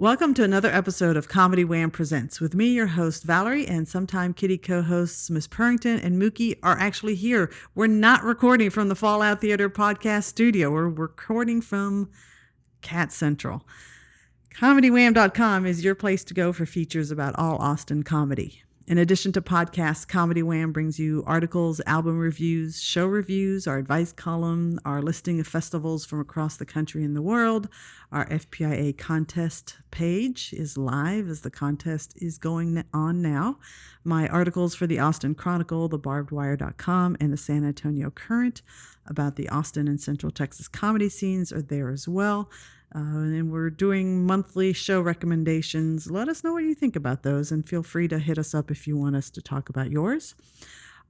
Welcome to another episode of Comedy Wham Presents. With me, your host, Valerie, and sometime kitty co-hosts Miss Purrington and Mookie are actually here. We're not recording from the Fallout Theater podcast studio. We're recording from Cat Central. ComedyWham.com is your place to go for features about all Austin comedy. In addition to podcasts, Comedy Wham brings you articles, album reviews, show reviews, our advice column, our listing of festivals from across the country and the world. Our FPIA contest page is live as the contest is going on now. My articles for the Austin Chronicle, the BarbedWire.com, and the San Antonio Current about the Austin and Central Texas comedy scenes are there as well. And we're doing monthly show recommendations. Let us know what you think about those, and feel free to hit us up if you want us to talk about yours.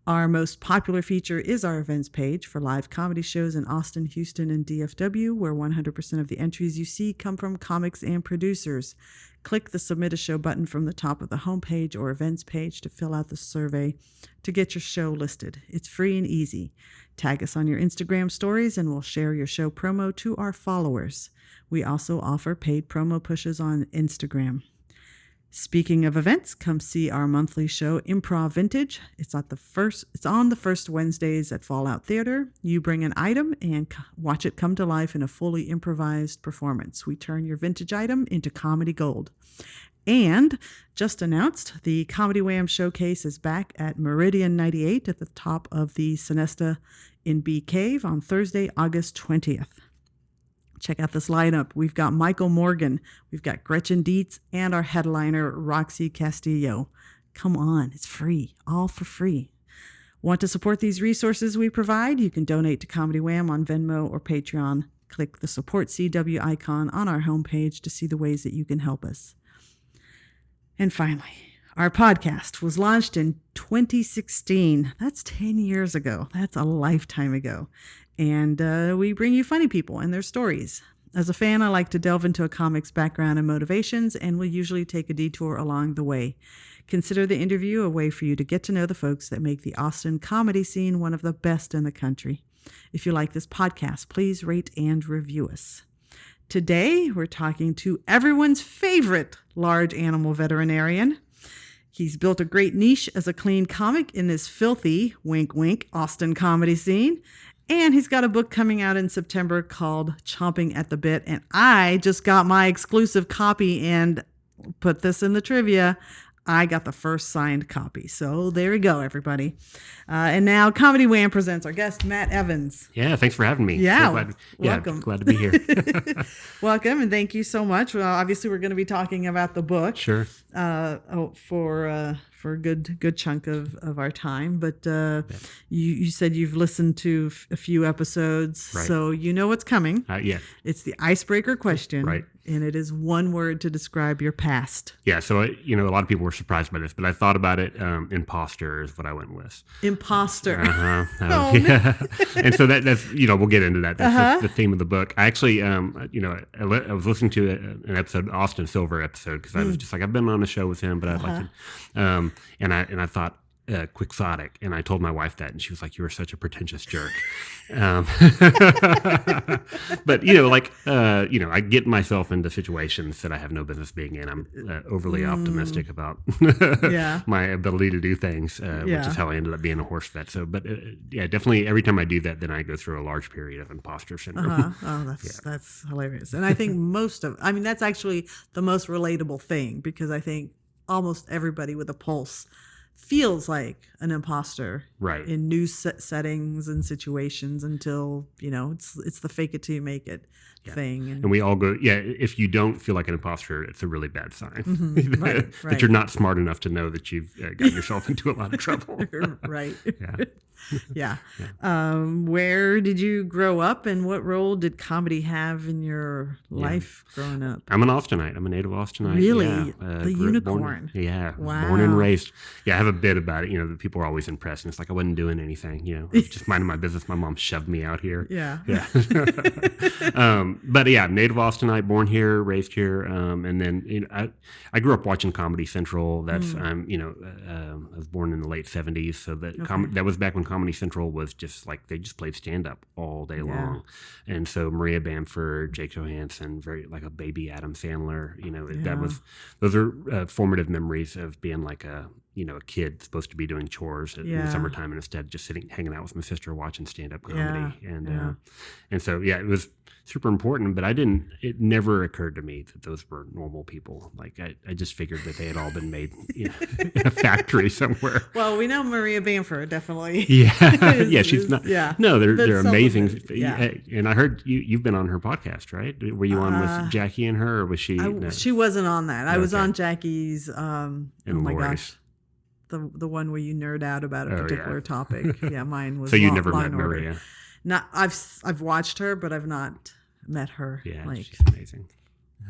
Our most popular feature is our events page for live comedy shows in Austin, Houston, and DFW, where 100% of the entries you see come from comics and producers. Click the Submit a Show button from the top of the homepage or events page to fill out the survey to get your show listed. It's free and easy. Tag us on your Instagram stories and we'll share your show promo to our followers. We also offer paid promo pushes on Instagram. Speaking of events, come see our monthly show, Improv Vintage. It's on the first Wednesdays at Fallout Theater. You bring an item and watch it come to life in a fully improvised performance. We turn your vintage item into comedy gold. And just announced, the Comedy Wham Showcase is back at Meridian 98 at the top of the Sonesta in Bee Cave on Thursday, August 20th. Check out this lineup. We've got Michael Morgan, we've got Gretchen Dietz, and our headliner, Roxy Castillo. Come on, it's free, all for free. Want to support these resources we provide? You can donate to Comedy Wham on Venmo or Patreon. Click the Support CW icon on our homepage to see the ways that you can help us. And finally, our podcast was launched in 2016. That's 10 years ago. That's a lifetime ago. And we bring you funny people and their stories. As a fan, I like to delve into a comic's background and motivations, and we'll usually take a detour along the way. Consider the interview a way for you to get to know the folks that make the Austin comedy scene one of the best in the country. If you like this podcast, please rate and review us. Today, we're talking to everyone's favorite large animal veterinarian. He's built a great niche as a clean comic in this filthy, wink wink, Austin comedy scene. And he's got a book coming out in September called Chomping at the Bit. And I just got my exclusive copy, and put this in the trivia, I got the first signed copy. So there we go, everybody. And now Comedy Wham presents our guest, Matt Evans. Yeah, thanks for having me. Yeah, welcome. Glad to be here. Welcome, and thank you so much. Well, obviously, we're going to be talking about the book. Sure. For a good chunk of our time. But you said you've listened to a few episodes, right. So you know what's coming. Yeah. It's the icebreaker question. Right. And it is one word to describe your past. Yeah, so, a lot of people were surprised by this, but I thought about it. Imposter is what I went with. Imposter. Oh, yeah. And so that's, we'll get into that. That's the theme of the book. I actually, I was listening to an episode, Austin Silver episode, because I was just like, I've been on a show with him, but I'd like to, and I thought, quixotic, and I told my wife that, and she was like, "You are such a pretentious jerk." But I get myself into situations that I have no business being in. I'm overly optimistic about my ability to do things, which is how I ended up being a horse vet. So, but definitely every time I do that, then I go through a large period of imposter syndrome. Oh, that's hilarious. And I think that's actually the most relatable thing, because I think almost everybody with a pulse feels like an imposter, right, in new settings and situations until it's the fake it till you make it thing. And we all go, if you don't feel like an imposter, it's a really bad sign. Right. That you're not smart enough to know that you've got yourself into a lot of trouble. Right. Yeah. Where did you grow up, and what role did comedy have in your life growing up? I'm an Austinite. I'm a native Austinite. Really? Yeah. The unicorn. Wow. Born and raised. Yeah, I have a bit about it. The people are always impressed, and it's like I wasn't doing anything. I was just minding my business. My mom shoved me out here. Yeah. But yeah, native Austinite, born here, raised here, and then I grew up watching Comedy Central. That's I was born in the late '70s, so that was back when Comedy Central was just like they just played stand up all day long, and so Maria Bamford, Jake Johansson, very like a baby Adam Sandler. Those are formative memories of being like a kid supposed to be doing chores in the summertime and instead just hanging out with my sister watching stand-up comedy. And so, it was super important, but it never occurred to me that those were normal people. Like I just figured that they had all been made in a factory somewhere. Well, we know Maria Bamford, definitely. Yeah. She's not. Yeah. No, they're amazing. Yeah. And I heard you've been on her podcast, right? Were you on with Jackie and her, or was she? No? She wasn't on that. I was on Jackie's, oh my gosh. The one where you nerd out about a particular topic. Yeah, mine was. So you never met Maria? Not. I've watched her, but I've not met her. Yeah, she's amazing.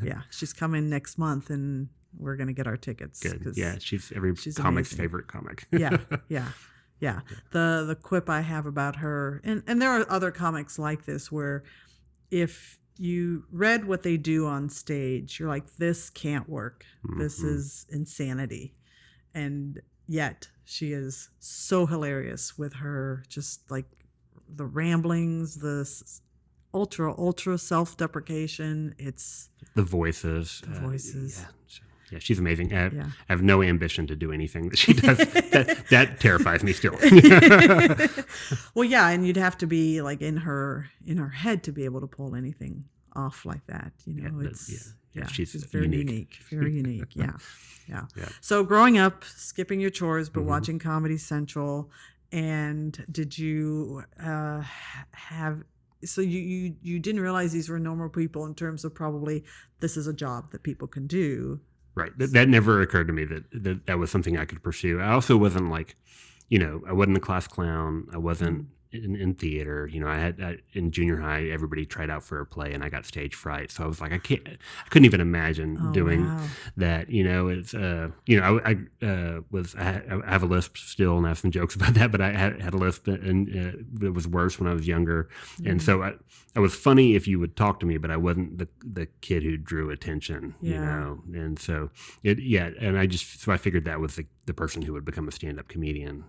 Yeah, she's coming next month, and we're gonna get our tickets. Good. Yeah, she's comic's amazing. Favorite comic. Yeah. The quip I have about her, and there are other comics like this where, if you read what they do on stage, you're like, this can't work. Mm-hmm. This is insanity, and yet she is so hilarious with her, just like the ramblings, the ultra self-deprecation. It's the voices. Yeah, she's amazing. I have no ambition to do anything that she does. that terrifies me still. Well, yeah, and you'd have to be like in her head to be able to pull anything off like that. She's very unique. Very unique. Yeah. So growing up, skipping your chores, but watching Comedy Central, and did you have? So you didn't realize these were normal people in terms of probably this is a job that people can do. Right. That never occurred to me that was something I could pursue. I also wasn't like, I wasn't a class clown. I wasn't in theater. I had in junior high, everybody tried out for a play, and I got stage fright. So I was like, I couldn't even imagine doing that. It's I have a lisp still, and I have some jokes about that. But I had a lisp, and it was worse when I was younger. And so I was funny if you would talk to me, but I wasn't the kid who drew attention. And so and I figured that was the person who would become a stand-up comedian.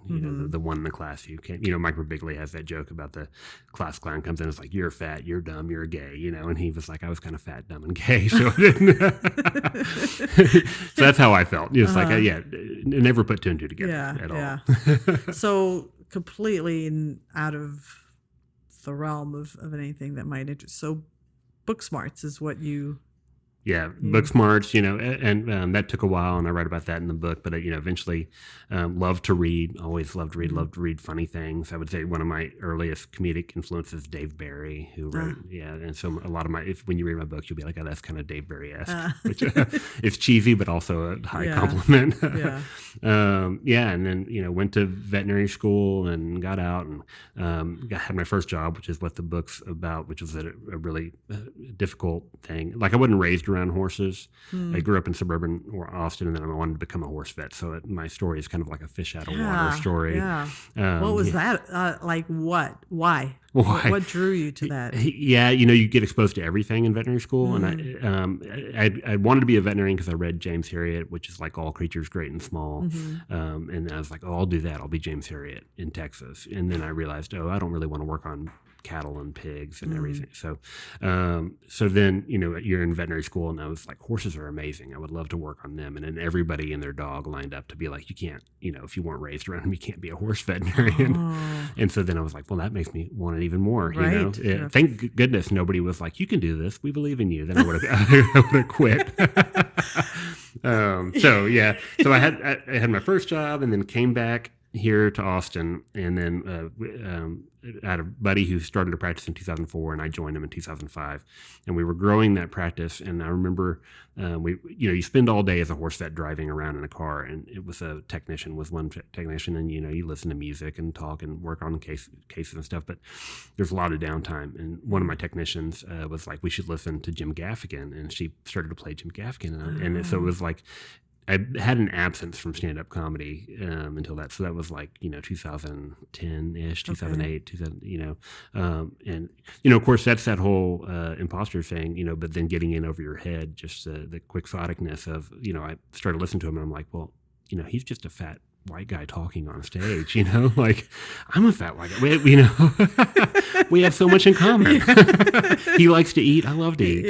The one in the class who came. Mike Birbiglia has that joke about the class clown comes in and it's like, you're fat, you're dumb, you're gay, and he was like, I was kind of fat, dumb, and gay, so I didn't. So that's how I felt. It's like, I never put two and two together at all. So completely out of the realm of anything that might interest. So book smarts is what you... book smarts, and that took a while, and I write about that in the book. But eventually, loved to read. Always loved to read. Loved to read funny things. I would say one of my earliest comedic influences, Dave Barry, who wrote. And so a lot of when you read my book, you'll be like, oh, that's kind of Dave Barry-esque, which it's cheesy, but also a high compliment. And then went to veterinary school and got out and had my first job, which is what the book's about, which was a really difficult thing. Like I wasn't raised around horses. I grew up in suburban Austin, and then I wanted to become a horse vet. So my story is kind of like a fish out of water story. What was that? Like what? Why? What drew you to that? You get exposed to everything in veterinary school. And I wanted to be a veterinarian because I read James Herriot, which is like All Creatures Great and Small. And I was like, I'll do that. I'll be James Herriot in Texas. And then I realized, I don't really want to work on cattle and pigs and everything. So then, you're in veterinary school, and I was like, horses are amazing. I would love to work on them. And then everybody and their dog lined up to be like, you can't, if you weren't raised around them, you can't be a horse veterinarian. And so then I was like, well, that makes me want it even more, Thank goodness nobody was like, you can do this. We believe in you. Then I would have quit. So I had my first job, and then came back here to Austin, and then I had a buddy who started a practice in 2004, and I joined him in 2005, and we were growing that practice. And I remember you spend all day as a horse vet driving around in a car, and it was a technician with one technician, and you listen to music and talk and work on cases and stuff, but there's a lot of downtime. And one of my technicians was like, we should listen to Jim Gaffigan, and she started to play Jim Gaffigan, and so it was like, I had an absence from stand-up comedy until that. So that was like, 2010-ish, 2008, 2000, and, of course, that's that whole imposter thing, but then getting in over your head, just the quixoticness of, I started listening to him and I'm like, well, he's just a fat white guy talking on stage, like I'm a fat white guy. We have so much in common. He likes to eat. I love to eat.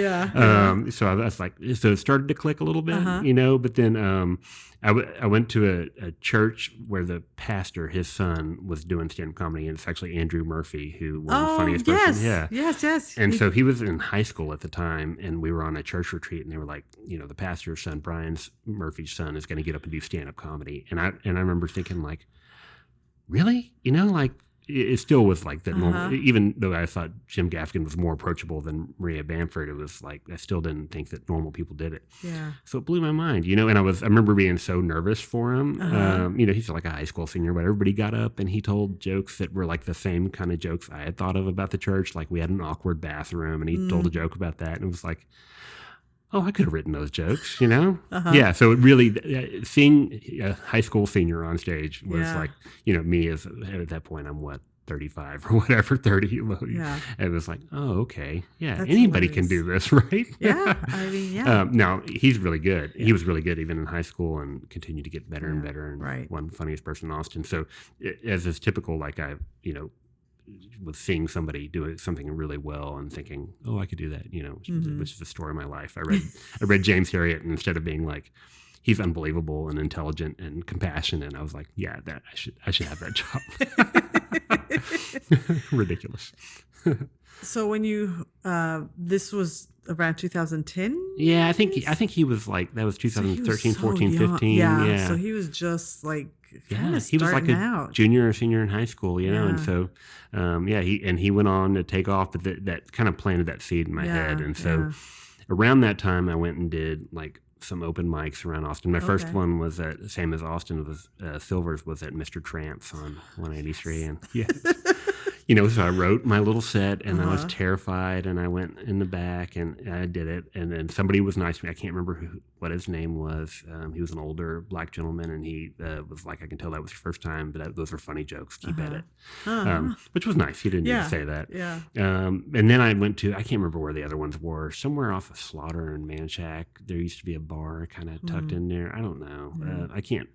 So I was like, so it started to click a little bit, but then I went to a church where the pastor, his son, was doing stand-up comedy, and it's actually Andrew Murphy, who was the funniest person. Yeah. Yes. And so he was in high school at the time, and we were on a church retreat, and they were like, the pastor's son, Murphy's son, is going to get up and do stand-up comedy. And I remember thinking, like, really? Like, it still was like the normal, even though I thought Jim Gaffigan was more approachable than Maria Bamford, it was like, I still didn't think that normal people did it. Yeah. So it blew my mind, and I remember being so nervous for him. He's like a high school senior, but everybody got up and he told jokes that were like the same kind of jokes I had thought of about the church. Like we had an awkward bathroom and he told a joke about that. And it was like, oh, I could have written those jokes, Yeah, so it really, seeing a high school senior on stage was like, me as, at that point, I'm 35 or whatever, 30. Yeah. It was like, oh, okay. Yeah, that's anybody hilarious. Can do this, right? Yeah, I mean, yeah. Now, he's really good. Yeah. He was really good even in high school and continued to get better and better and one funniest person in Austin. So as is typical, like I, was seeing somebody do something really well and thinking, oh, I could do that, which is the story of my life. I read James Herriot, and instead of being like, he's unbelievable and intelligent and compassionate, I was like, yeah, that I should have that job. Ridiculous. So when you this was around 2010? Yeah, I think he was like, that was 2013, 14, 15. Yeah. So he was just like he was like a junior or senior in high school, and so he went on to take off, but that kind of planted that seed in my head. And so around that time I went and did like some open mics around Austin. My first one was same as Austin, was Silver's, was at Mr. Tramp's on 183. And so I wrote my little set, and I was terrified, and I went in the back and I did it. And then somebody was nice to me. I can't remember what his name was. He was an older black gentleman, and he was like, I can tell that was your first time, but those are funny jokes. Keep at it. Which was nice. He didn't need to say that. Yeah. And then I went to, I can't remember where the other ones were, somewhere off of Slaughter and Manchac. There used to be a bar kind of tucked in there. I don't know. I can't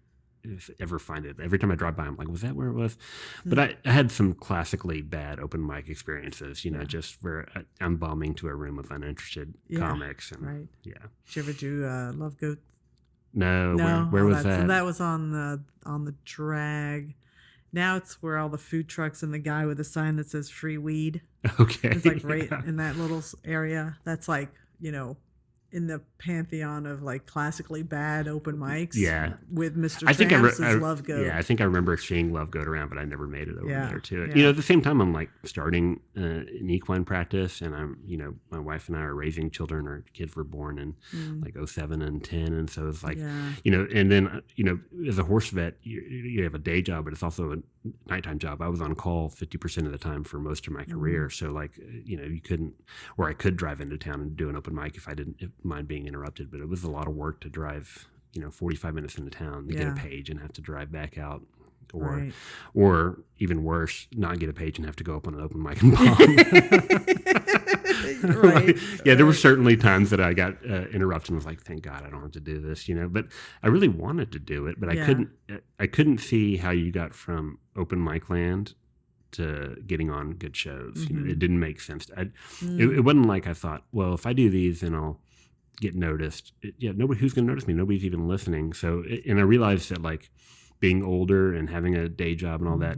ever find it. Every time I drive by, I'm like, was that where it was? But I had some classically bad open mic experiences, just where I'm bombing to a room of uninterested comics. And, Yeah. Did you ever do Love Goat? No. Where was that? So that was on the drag. Now it's where all the food trucks and the guy with a sign that says free weed. Okay. It's like right in that little area. That's like, in the pantheon of like classically bad open mics. Yeah. With Mr. Tramps' Love Goat. Yeah, I think I remember seeing Love Goat around, but I never made it over there to it. At the same time, I'm like starting an equine practice, and I'm, my wife and I are raising children. Our kids were born in like 07 and 10. And so it's like, and then, as a horse vet, you have a day job, but it's also a nighttime job. I was on call 50% of the time for most of my career. So like, you couldn't, or I could drive into town and do an open mic if I didn't mind being interrupted, but it was a lot of work to drive 45 minutes into town to get a page and have to drive back out, or even worse, not get a page and have to go up on an open mic and bomb. There were certainly times that I got interrupted and was like, thank God I don't have to do this, but I really wanted to do it, but I couldn't see how you got from open mic land to getting on good shows. It didn't make sense. It wasn't like I thought, well, if I do these, then I'll get noticed. Nobody, who's going to notice me? Nobody's even listening. So, and I realized that like being older and having a day job and all that,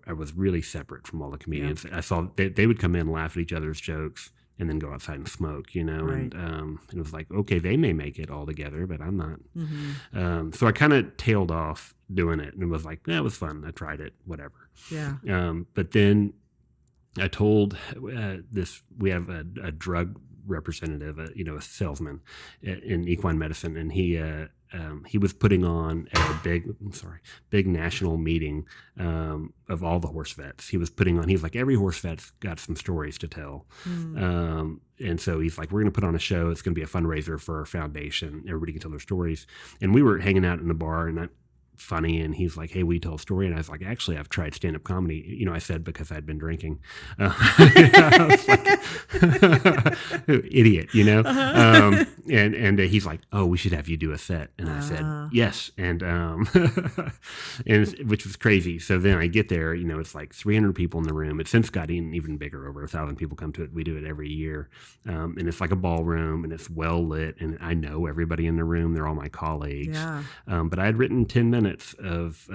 I was really separate from all the comedians. I saw they would come in, laugh at each other's jokes, and then go outside and smoke, and it was like, okay, they may make it all together, but I'm not. So I kind of tailed off doing it, and it was like, it was fun. I tried it, whatever. Yeah. But then I told we have a drug representative, a salesman in equine medicine, and he was putting on a big national meeting of all the horse vets. He was like, every horse vet's got some stories to tell. And so he's like, we're going to put on a show. It's going to be a fundraiser for our foundation. Everybody can tell their stories. And we were hanging out in the bar, and funny, and he's like, hey, we tell a story. And I was like, actually, I've tried stand-up comedy. I said, because I'd been drinking. I was like, idiot, and he's like, oh, we should have you do a set. And I said, yes. And which was crazy. So then I get there, it's like 300 people in the room. It's since gotten even bigger. Over 1,000 people come to it. We do it every year. And it's like a ballroom, and it's well lit, and I know everybody in the room. They're all my colleagues. Yeah. But I had written 10 minutes of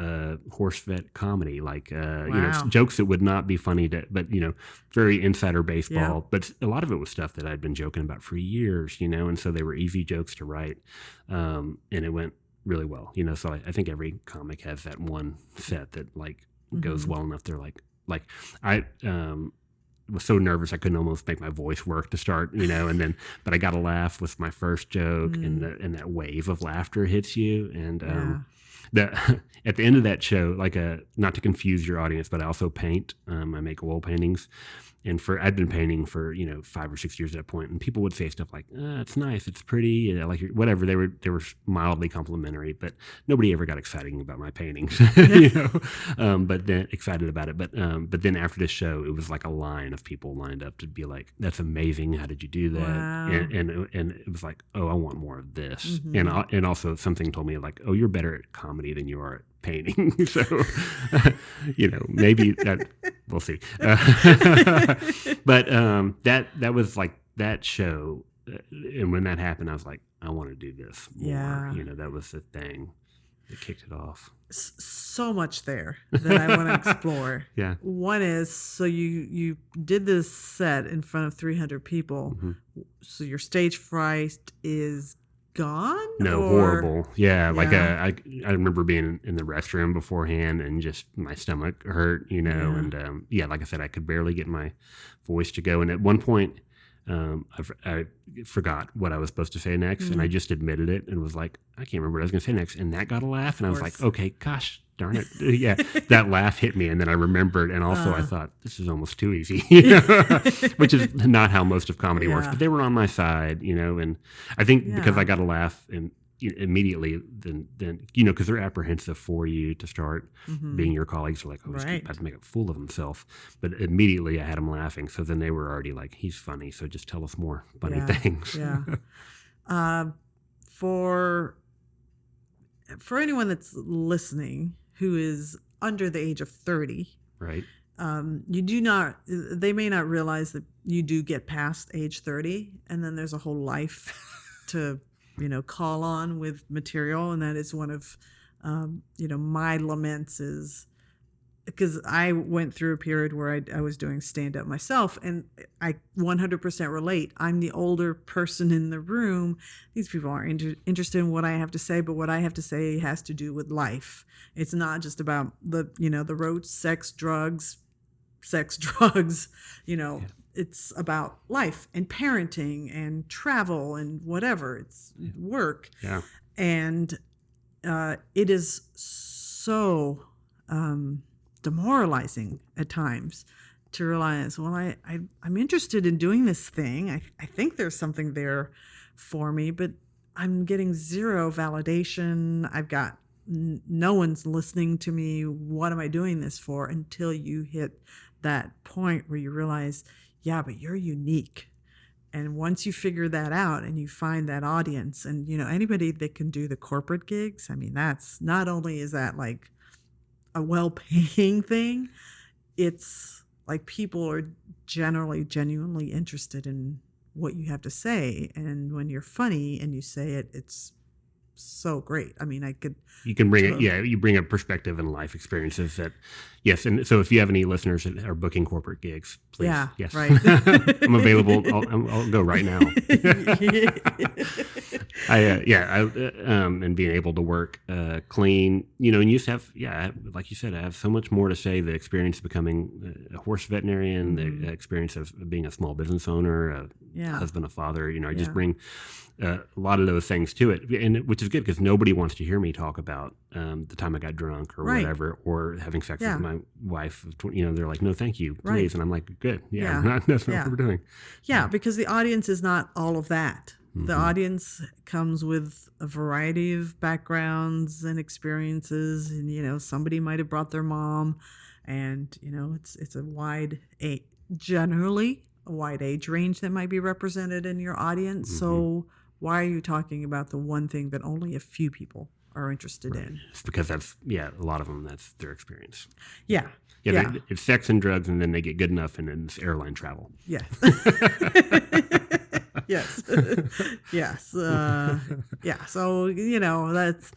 horse vet comedy, like jokes that would not be funny but very insider baseball. Yeah. But a lot of it was stuff that I'd been joking about for years, and so they were easy jokes to write, and it went really well, So I think every comic has that one set that like goes well enough. They're like I was so nervous I couldn't almost make my voice work to start, but I got a laugh with my first joke, and that wave of laughter hits you, and at the end of that show, like not to confuse your audience, but I also paint. I make oil paintings, and I'd been painting for 5 or 6 years at that point, and people would say stuff like, "It's nice, it's pretty," like whatever. They were mildly complimentary, but nobody ever got excited about my paintings, But then excited about it. But then after this show, it was like a line of people lined up to be like, "That's amazing! How did you do that?" Wow. And it was like, "Oh, I want more of this." And also something told me like, "Oh, you're better at comedy than you are at painting." So, maybe that we'll see. But that was like that show, and when that happened, I was like, I want to do this more. Yeah. That was the thing that kicked it off. So much there that I want to explore. Yeah. One is, so you did this set in front of 300 people. So your stage fright is gone? No, horrible. Yeah, like I remember being in the restroom beforehand and just my stomach hurt, and like I said, I could barely get my voice to go. And at one point, I forgot what I was supposed to say next, and I just admitted it and was like, I can't remember what I was going to say next, and that got a laugh, and I was like, okay, gosh darn it, yeah, that laugh hit me, and then I remembered, and also I thought, this is almost too easy, which is not how most of comedy works, but they were on my side, and I think because I got a laugh and immediately then because they're apprehensive for you to start being your colleagues are like, oh, he's about to make a fool of himself, but immediately I had him laughing, so then they were already like, he's funny, so just tell us more funny things. For anyone that's listening who is under the age of 30, right, they may not realize that you do get past age 30, and then there's a whole life to call on with material. And that is one of, my laments, is because I went through a period where I was doing stand-up myself, and I 100% relate. I'm the older person in the room. These people aren't interested in what I have to say, but what I have to say has to do with life. It's not just about the road, sex, drugs. It's about life and parenting and travel and whatever. It's work. Yeah. And it is so demoralizing at times to realize, well, I'm interested in doing this thing. I think there's something there for me, but I'm getting zero validation. I've got no one's listening to me. What am I doing this for? Until you hit that point where you realize, yeah, but you're unique. And once you figure that out and you find that audience, and anybody that can do the corporate gigs, I mean, that's not only is that like a well-paying thing, it's like people are generally genuinely interested in what you have to say, and when you're funny and you say it, it's so great. I mean, you can bring you bring a perspective and life experiences that, yes. And so if you have any listeners that are booking corporate gigs, please, yes, right. I'm available. I'll go right now. And being able to work clean, and you used to have, like you said, I have so much more to say. The experience of becoming a horse veterinarian, the experience of being a small business owner, a husband, a father. I just bring a lot of those things to it, and which is good because nobody wants to hear me talk about the time I got drunk or whatever, or having sex with my wife. They're like, no, thank you, please, and I'm like, good, that's not what we're doing. Yeah, because the audience is not all of that. The audience comes with a variety of backgrounds and experiences, and somebody might have brought their mom, and it's generally a wide age range that might be represented in your audience. So why are you talking about the one thing that only a few people are interested in? It's because that's a lot of them, that's their experience. It's sex and drugs, and then they get good enough, and then it's airline travel. Yes. Yes. Yes. So, that's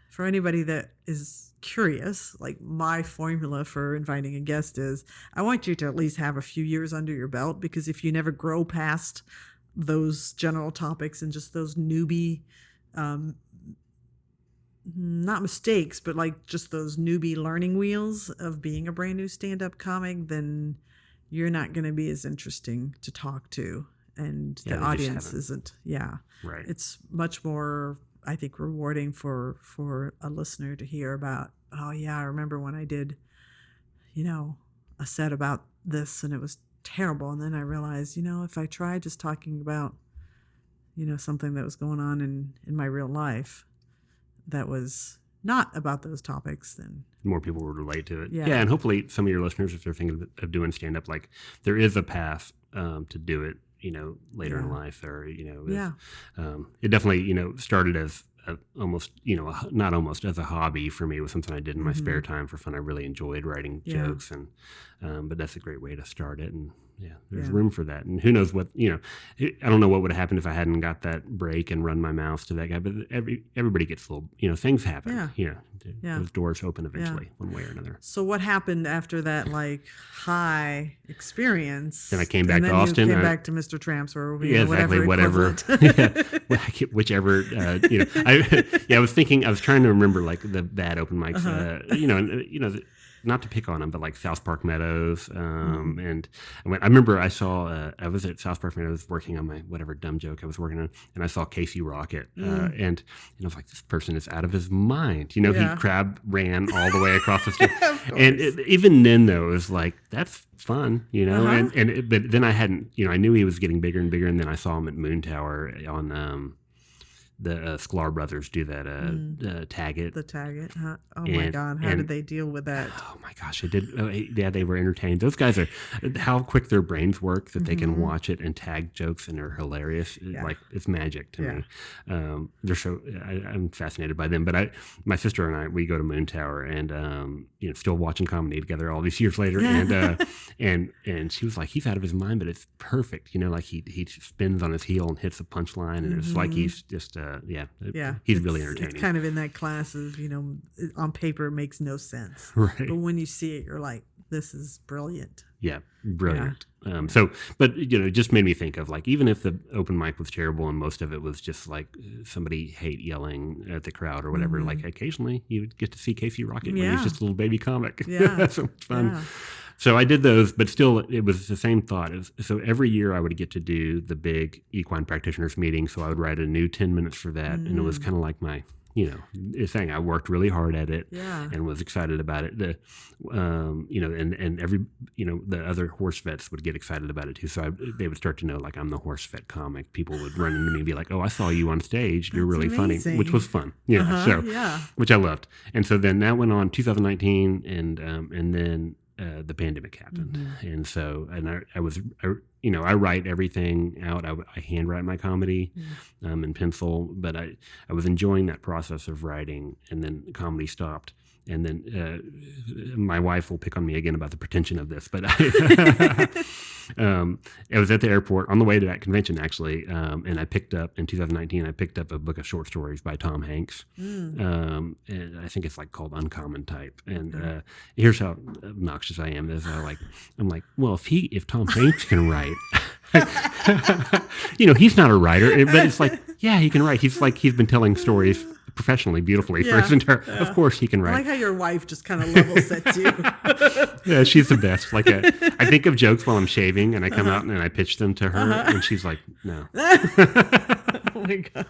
for anybody that is curious, like my formula for inviting a guest is I want you to at least have a few years under your belt, because if you never grow past those general topics and just those newbie, not mistakes, but like just those newbie learning wheels of being a brand new stand-up comic, then you're not going to be as interesting to talk to. And the audience isn't. Right. It's much more, I think, rewarding for a listener to hear about, I remember when I did, a set about this and it was terrible. And then I realized, if I tried just talking about, something that was going on in my real life that was not about those topics, then more people would relate to it. And hopefully some of your listeners, if they're thinking of doing stand-up, like there is a path to do it, later in life, or, it definitely, started as not almost as a hobby for me. It was something I did in my spare time for fun. I really enjoyed writing jokes, and but that's a great way to start it. And there's room for that. And who knows what, I don't know what would have happened if I hadn't got that break and run my mouth to that guy, but everybody gets little, things happen. Those doors open eventually, one way or another. So what happened after that, like, high experience? Then I came back to Austin. You came back to Mr. Tramps, or whatever. Whichever. I was thinking. I was trying to remember like the bad open mics. Not to pick on them, but like South Park Meadows. And I remember I saw, I was at South Park Meadows working on my whatever dumb joke I was working on, and I saw Casey Rocket. And I was like, this person is out of his mind. He crab ran all the way across the street. And even then, though, it was like, that's fun, but then I hadn't, I knew he was getting bigger and bigger. And then I saw him at Moon Tower on, the Sklar brothers do that Tag It. The Tag It. Huh? Oh, my God. How did they deal with that? Oh, my gosh. It did. They were entertained. Those guys are, how quick their brains work that they can watch it and tag jokes, and they're hilarious. Like, it's magic to me. They're so, I'm fascinated by them. But my sister and I, we go to Moon Tower, and, still watching comedy together all these years later. And she was like, he's out of his mind, but it's perfect. Like he spins on his heel and hits a punchline, and it's like he's just, he's really entertaining. It's kind of in that class of, on paper it makes no sense. Right. But when you see it, you're like, this is brilliant. Yeah, brilliant. But it just made me think of, like, even if the open mic was terrible and most of it was just like somebody hate yelling at the crowd or whatever, like occasionally you would get to see Casey Rocket when he's just a little baby comic. That's so much fun. Yeah. So I did those, but still it was the same thought. So every year I would get to do the big equine practitioners meeting. So I would write a new 10 minutes for that. And it was kind of like my, thing. I worked really hard at it and was excited about it. And every, the other horse vets would get excited about it too. So they would start to know, like, I'm the horse vet comic. People would run into me and be like, oh, I saw you on stage. You're really amazing. Funny, which was fun. Which I loved. And so then that went on 2019 and then the pandemic happened. And so, I write everything out. I handwrite my comedy in pencil, but I was enjoying that process of writing, and then comedy stopped. And then my wife will pick on me again about the pretension of this, but I was at the airport on the way to that convention, actually, and I picked up, in 2019, I picked up a book of short stories by Tom Hanks. And I think it's like called Uncommon Type. And here's how obnoxious I am. I'm like, well, if Tom Hanks can write, he's not a writer, but it's like, yeah, he can write. He's been telling stories professionally, beautifully for his entire. Yeah. Of course, he can write. I like how your wife just kind of level sets you. Yeah, she's the best. I think of jokes while I'm shaving, and I come out and I pitch them to her, and she's like, "No." Oh my God.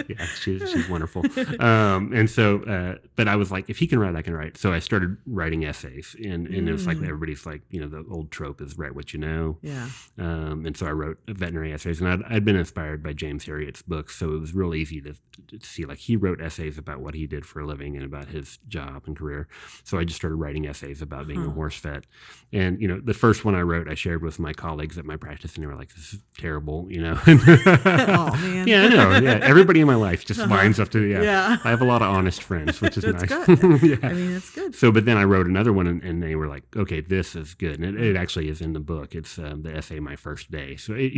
Yeah, she's wonderful. And so, but I was like, if he can write, I can write. So I started writing essays, and it was like everybody's like, the old trope is write what you know. Yeah. And so I wrote veterinary essays, and I'd been inspired by James Herriot's books, so it was real easy to see. Like, he wrote essays about what he did for a living and about his job and career. So I just started writing essays about being a horse vet. And the first one I wrote, I shared with my colleagues at my practice, and they were like, "This is terrible," Oh man. Yeah, I know. Yeah, everybody in my life just lines up to I have a lot of honest friends, which is That's nice. Good. Yeah. I mean, it's good. So, but then I wrote another one, and they were like, "Okay, this is good." And it actually is in the book. It's the essay "My First Day." So, it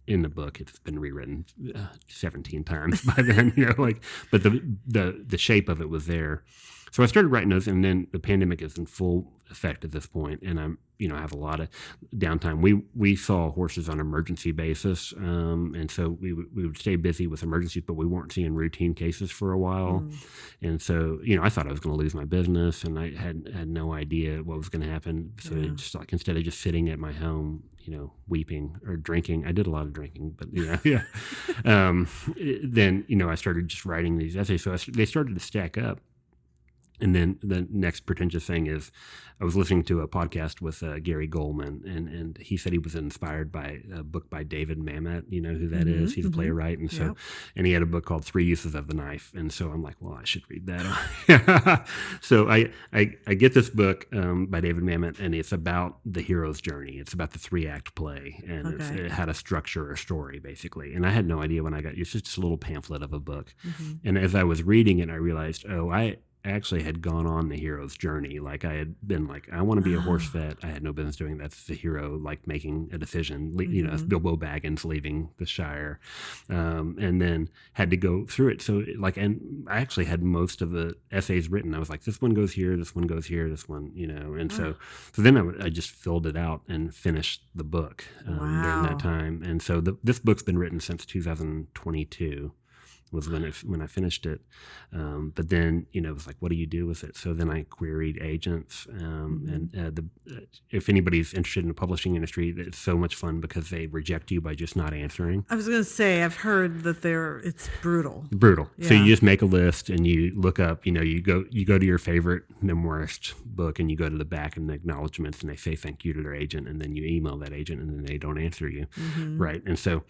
in the book, it's been rewritten 17 times by then. But the shape of it was there. So I started writing those, and then the pandemic is in full effect at this point, and I'm, I have a lot of downtime. We saw horses on an emergency basis, and so we would stay busy with emergencies, but we weren't seeing routine cases for a while. And so, I thought I was going to lose my business, and I had no idea what was going to happen. So it just like, instead of just sitting at my home, weeping or drinking, I did a lot of drinking, but then, I started just writing these essays. So they started to stack up. And then the next pretentious thing is I was listening to a podcast with Gary Goldman, and he said he was inspired by a book by David Mamet. You know who that is? He's a playwright. And so, and he had a book called 3 Uses of the Knife. And so I'm like, well, I should read that. So I get this book by David Mamet, and it's about the hero's journey. It's about the 3-act play, and it had a structure or story, basically. And I had no idea when I got it's just a little pamphlet of a book. And as I was reading it, I realized, I actually had gone on the hero's journey. Like, I had been like, I want to be a horse vet. I had no business doing that. That's the hero, like, making a decision, Bilbo Baggins leaving the Shire, and then had to go through it. So and I actually had most of the essays written. I was like, this one goes here, this one goes here, this one, and so then I just filled it out and finished the book during that time. And so this book's been written since 2022. Was when I finished it, but then it was like, what do you do with it? So then I queried agents, and if anybody's interested in the publishing industry, it's so much fun because they reject you by just not answering. I was going to say, I've heard that it's brutal. Yeah. So you just make a list and you look up. You go to your favorite memoirist book and you go to the back and the acknowledgments, and they say thank you to their agent, and then you email that agent, and then they don't answer you, right? And so.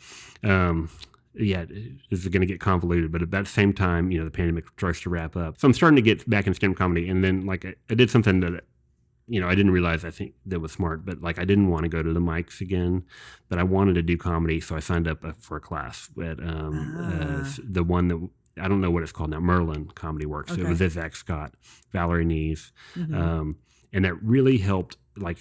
This is going to get convoluted, but at that same time, the pandemic starts to wrap up. So I'm starting to get back in stand-up comedy, and then I did something that, I didn't realize I think that was smart, but I didn't want to go to the mics again, but I wanted to do comedy, so I signed up for a class at the one that, I don't know what it's called now, Merlin Comedy Works. Okay. So it was Zach Scott, Valerie Lopez, and that really helped.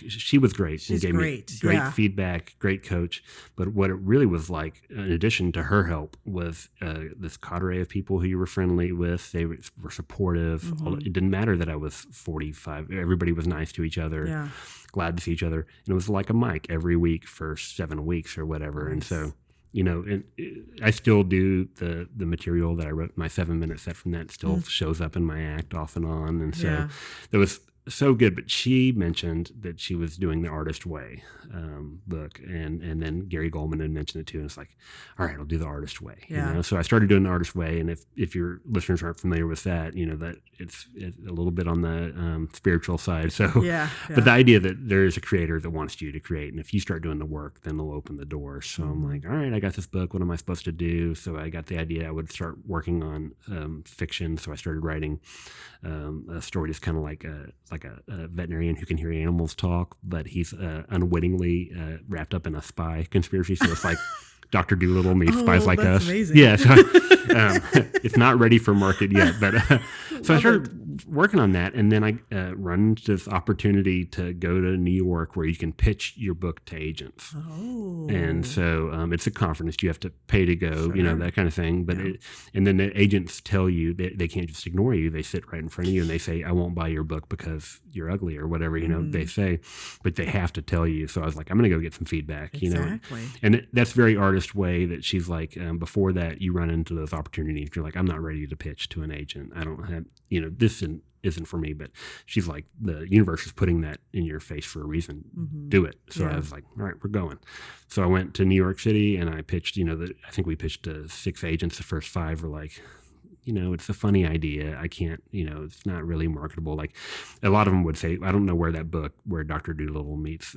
She was great. She's and gave great. Me feedback, great coach. But what it really was like, in addition to her help, was this cadre of people who you were friendly with. They were supportive. It didn't matter that I was 45. Everybody was nice to each other, glad to see each other. And it was like a mic every week for 7 weeks or whatever. Nice. And so, I still do the material that I wrote. My 7-minute set from that still shows up in my act off and on. And so there was so good. But she mentioned that she was doing the Artist Way book, and then Gary Goldman had mentioned it too, and it's like, all right, I'll do the Artist Way. So I started doing the Artist Way, and if your listeners aren't familiar with that, that it's a little bit on the spiritual side. So but the idea that there is a creator that wants you to create, and if you start doing the work, then they'll open the door. So I'm like, all right, I got this book, what am I supposed to do? So I got the idea I would start working on fiction. So I started writing a story that's kind of like a veterinarian who can hear animals talk, but he's unwittingly wrapped up in a spy conspiracy. So it's like Dr. Dolittle meets Spies Like Us. Amazing. Yeah, so it's not ready for market yet, but so I started working on that, and then I run into this opportunity to go to New York where you can pitch your book to agents. Oh. And so it's a conference. You have to pay to go, Sure. that kind of thing. But and then the agents tell you they can't just ignore you. They sit right in front of you and they say, I won't buy your book because you're ugly or whatever, they say. But they have to tell you. So I was like, I'm going to go get some feedback, Exactly. And that's very artist way that she's like, before that, you run into those opportunities. You're like, I'm not ready to pitch to an agent. I don't have, this isn't for me. But she's like, the universe is putting that in your face for a reason. Do it. So I was like, all right, we're going. So I went to New York City and I pitched, I think we pitched to 6 agents. The first 5 were like, it's a funny idea. I can't, it's not really marketable. Like a lot of them would say, I don't know where that book, where Dr. Dolittle meets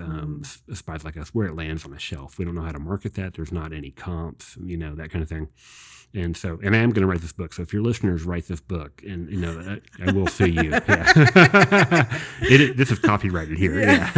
Spies Like Us, where it lands on a shelf. We don't know how to market that. There's not any comps, that kind of thing. And so, and I am going to write this book. So if your listeners write this book, and I will sue you. Yeah. This is copyrighted here. Yeah.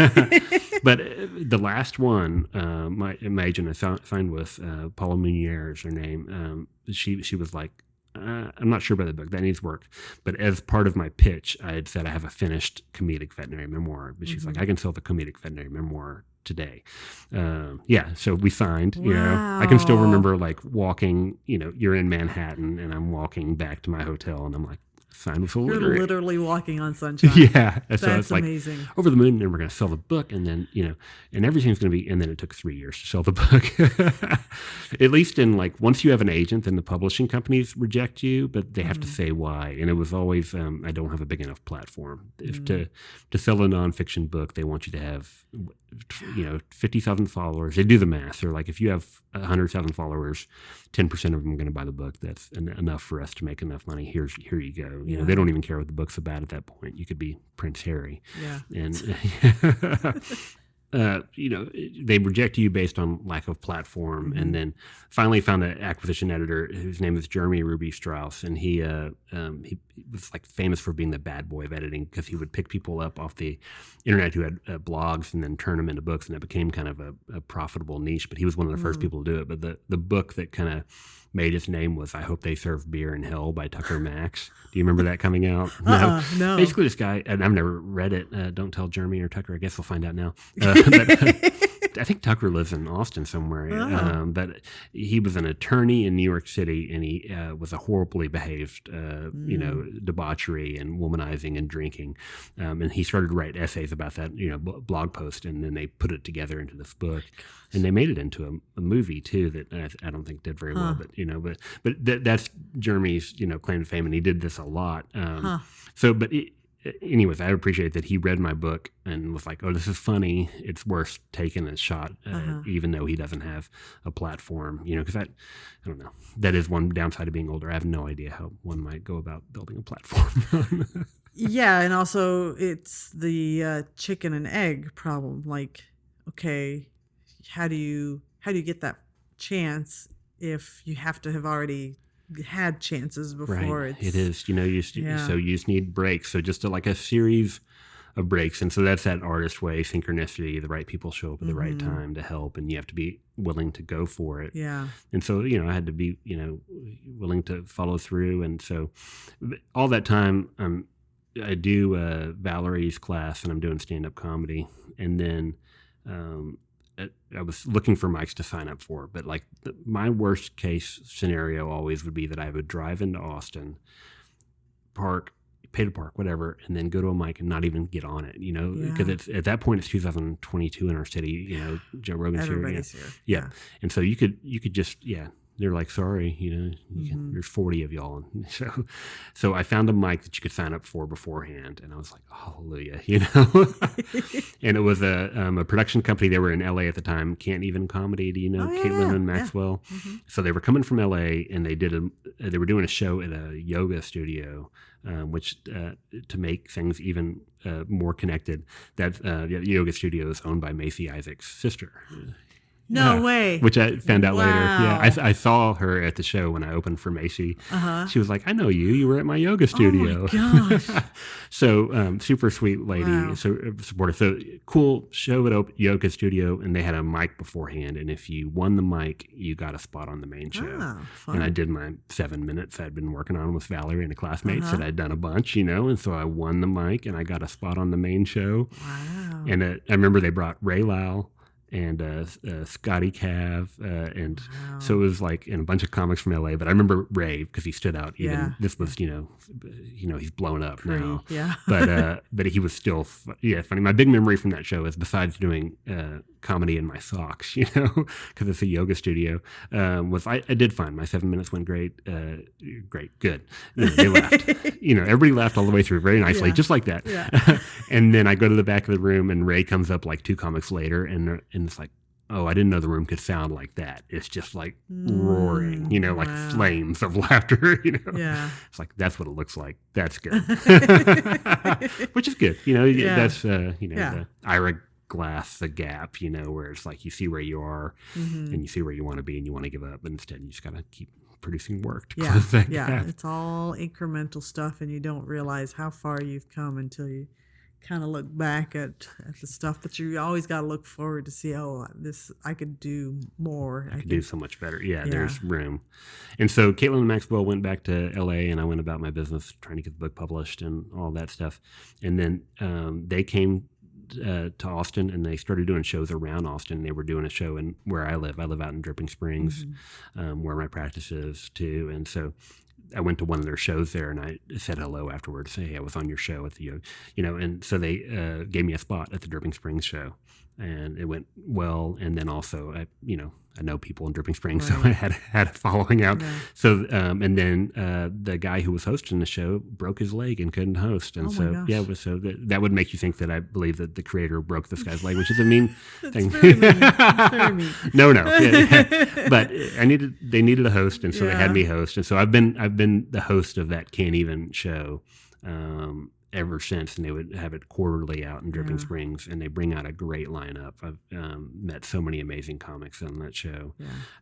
But the last one, my agent I signed with, Paula Munier is her name. She was like, I'm not sure about the book. That needs work. But as part of my pitch, I had said I have a finished comedic veterinary memoir. But she's like, I can sell the comedic veterinary memoir today. So we signed. Wow. I can still remember like walking. You're in Manhattan, and I'm walking back to my hotel, and I'm like, signed with a You're literary. literally walking on sunshine. Yeah, so That's it's like amazing. over the moon, and we're going to sell the book, and then and everything's going to be. And then it took 3 years to sell the book. At least in like once you have an agent, then the publishing companies reject you, but they have to say why. And it was always I don't have a big enough platform. If to sell a nonfiction book, they want you to have 50,000 followers. They do the math. They're like, if you have 100,000 followers, 10% of them are going to buy the book. That's enough for us to make enough money. Here you go. They don't even care what the book's about at that point. You could be Prince Harry. Yeah. And they reject you based on lack of platform. And then finally found an acquisition editor whose name is Jeremy Ruby Strauss, and he was like famous for being the bad boy of editing because he would pick people up off the internet who had blogs and then turn them into books, and it became kind of a profitable niche. But he was one of the first people to do it. But the book that kind of made his name was I Hope They Serve Beer in Hell by Tucker Max. Do you remember that coming out? No. Basically, this guy, and I've never read it. Don't tell Jeremy or Tucker. I guess we'll find out now. But I think Tucker lives in Austin somewhere. But he was an attorney in New York City, and he was a horribly behaved, debauchery and womanizing and drinking. And he started to write essays about that, blog post, and then they put it together into this book. And they made it into a movie too that I don't think did very well, but that's Jeremy's claim to fame, and he did this a lot. Anyways, I appreciate that he read my book and was like, "Oh, this is funny. It's worth taking a shot, even though he doesn't have a platform." Because I don't know. That is one downside of being older. I have no idea how one might go about building a platform. Yeah, and also it's the chicken and egg problem. Like, okay, how do you get that chance if you have to have already had chances before? Right. It is. So you just need breaks. So just like a series of breaks. And so that's that artist way, synchronicity. The right people show up at the right time to help, and you have to be willing to go for it. Yeah. And so, I had to be, willing to follow through. And so all that time, I do Valerie's class, and I'm doing stand-up comedy. And then I was looking for mics to sign up for, but like my worst case scenario always would be that I would drive into Austin, pay to park, whatever, and then go to a mic and not even get on it, because it's at that point it's 2022 in our city, Joe Rogan's Everybody's here. here. Yeah. And so you could just, they're like, sorry, there's 40 of y'all. And so I found a mic that you could sign up for beforehand, and I was like, hallelujah, And it was a production company. They were in LA at the time, Can't Even Comedy. Do you know Caitlin and Maxwell? Yeah. So they were coming from LA, and they were doing a show at a yoga studio, which to make things even more connected, that the yoga studio is owned by Macy Isaac's sister. No way. Which I found out later. Wow. Yeah, I saw her at the show when I opened for Macy. She was like, I know you. You were at my yoga studio. Oh my gosh. So super sweet lady. Wow. So supportive. So cool show at yoga studio, and they had a mic beforehand. And if you won the mic, you got a spot on the main show. Oh, fun. And I did my 7 minutes I'd been working on with Valerie and a classmate that I'd done a bunch, and so I won the mic and I got a spot on the main show. Wow. And I remember they brought Ray Lau and Scotty Cav, and so it was like in a bunch of comics from LA. But I remember Ray because he stood out. Even this was he's blown up now. Yeah. But he was still funny. My big memory from that show is, besides doing comedy in my socks, because it's a yoga studio, was I did fine. My 7 minutes went great, good. They laughed. Everybody laughed all the way through very nicely, just like that. Yeah. And then I go to the back of the room, and Ray comes up like 2 comics later, and it's like, oh, I didn't know the room could sound like that. It's just like roaring, like flames of laughter. Yeah. It's like, that's what it looks like. That's good. Which is good. That's the Ira Glass, the gap, where it's like you see where you are and you see where you want to be and you want to give up, but instead you just got to keep producing work to close that gap. It's all incremental stuff, and you don't realize how far you've come until you kind of look back at the stuff that you always got to look forward to see. Oh, this I could do more. I could do so much better. Yeah, there's room. And so Caitlin and Maxwell went back to LA, and I went about my business trying to get the book published and all that stuff. And then they came to Austin, and they started doing shows around Austin. They were doing a show in where I live. I live out in Dripping Springs, where my practice is too. And so I went to one of their shows there, and I said hello afterwards. Hey, I was on your show at the, and so they gave me a spot at the Dripping Springs show, and it went well. And then also, I know people in Dripping Springs, so I had a following out. Yeah. So, and then the guy who was hosting the show broke his leg and couldn't host, and so that would make you think that I believe that the creator broke this guy's leg, which is a mean thing. Very mean. Very mean. No, but they needed a host, and so they had me host, and so I've been the host of that Can't Even show ever since, and they would have it quarterly out in Dripping Springs, and they bring out a great lineup. I've met so many amazing comics on that show,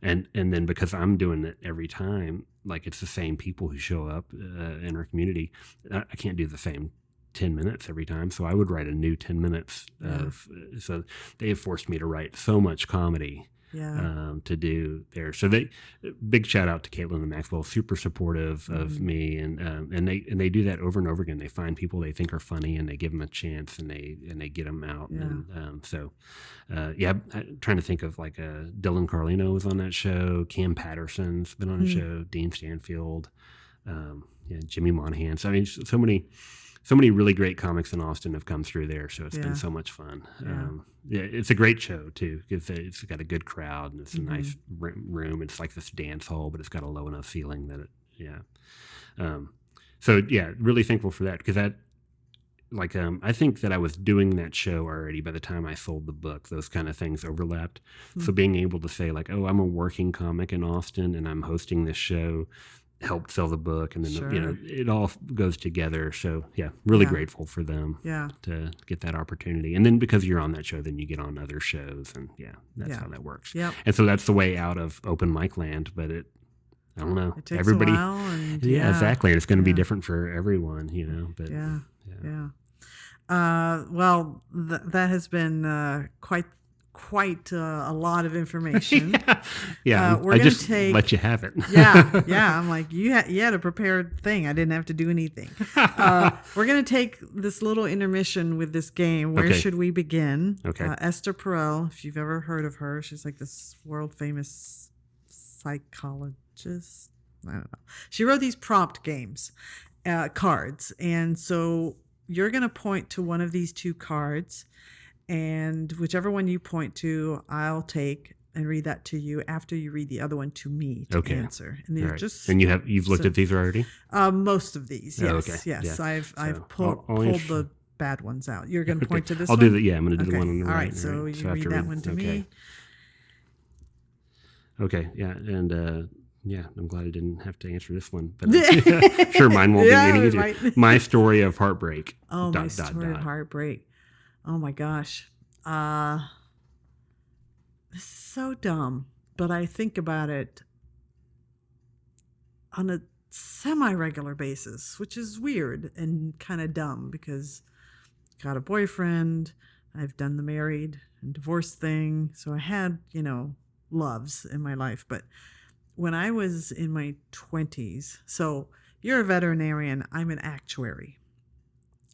and then because I'm doing it every time, like it's the same people who show up in our community, I can't do the same 10 minutes every time, so I would write a new 10 minutes so they have forced me to write so much comedy to do there. So big shout out to Caitlin and Maxwell, super supportive of me, and they do that over and over again. They find people they think are funny, and they give them a chance, and they get them out. And I'm trying to think of like Dylan Carlino was on that show, Cam Patterson's been on the show, Dean Stanfield, Jimmy Monahan. So I mean, so many really great comics in Austin have come through there, so it's been so much fun. It's a great show too, because it's got a good crowd, and it's a nice room. It's like this dance hall, but it's got a low enough ceiling that really thankful for that, because that, I think that I was doing that show already by the time I sold the book. Those kind of things overlapped. So being able to say like, oh, I'm a working comic in Austin, and I'm hosting this show, helped sell the book, and then it all goes together. So really grateful for them to get that opportunity. And then because you're on that show, then you get on other shows, and that's how that works. And so that's the way out of open mic land, but I don't know, it takes everybody a while, and exactly, and it's going to be different for everyone, but well, that has been quite a lot of information. I just let you have it. I'm like, you had a prepared thing. I didn't have to do anything. We're going to take this little intermission with this game. Where should we begin? Esther Perel, if you've ever heard of her, she's like this world famous psychologist. I don't know. She wrote these prompt games, cards. And so you're going to point to one of these 2 cards, and whichever one you point to, I'll take and read that to you after you read the other one to me to answer. And they're and you've looked at these already? Most of these, yes. Yes, I've pulled the bad ones out. You're going to point to this one? I'll do that. Yeah, I'm going to do the one on the right. All right, so you read that one to me. Okay, yeah, and I'm glad I didn't have to answer this one, but I'm sure mine won't be any easier. My story of heartbreak. Oh, my story of heartbreak. Oh my gosh. this is so dumb, but I think about it on a semi-regular basis, which is weird and kind of dumb because I got a boyfriend, I've done the married and divorced thing, so I had, loves in my life. But when I was in my 20s, so you're a veterinarian, I'm an actuary.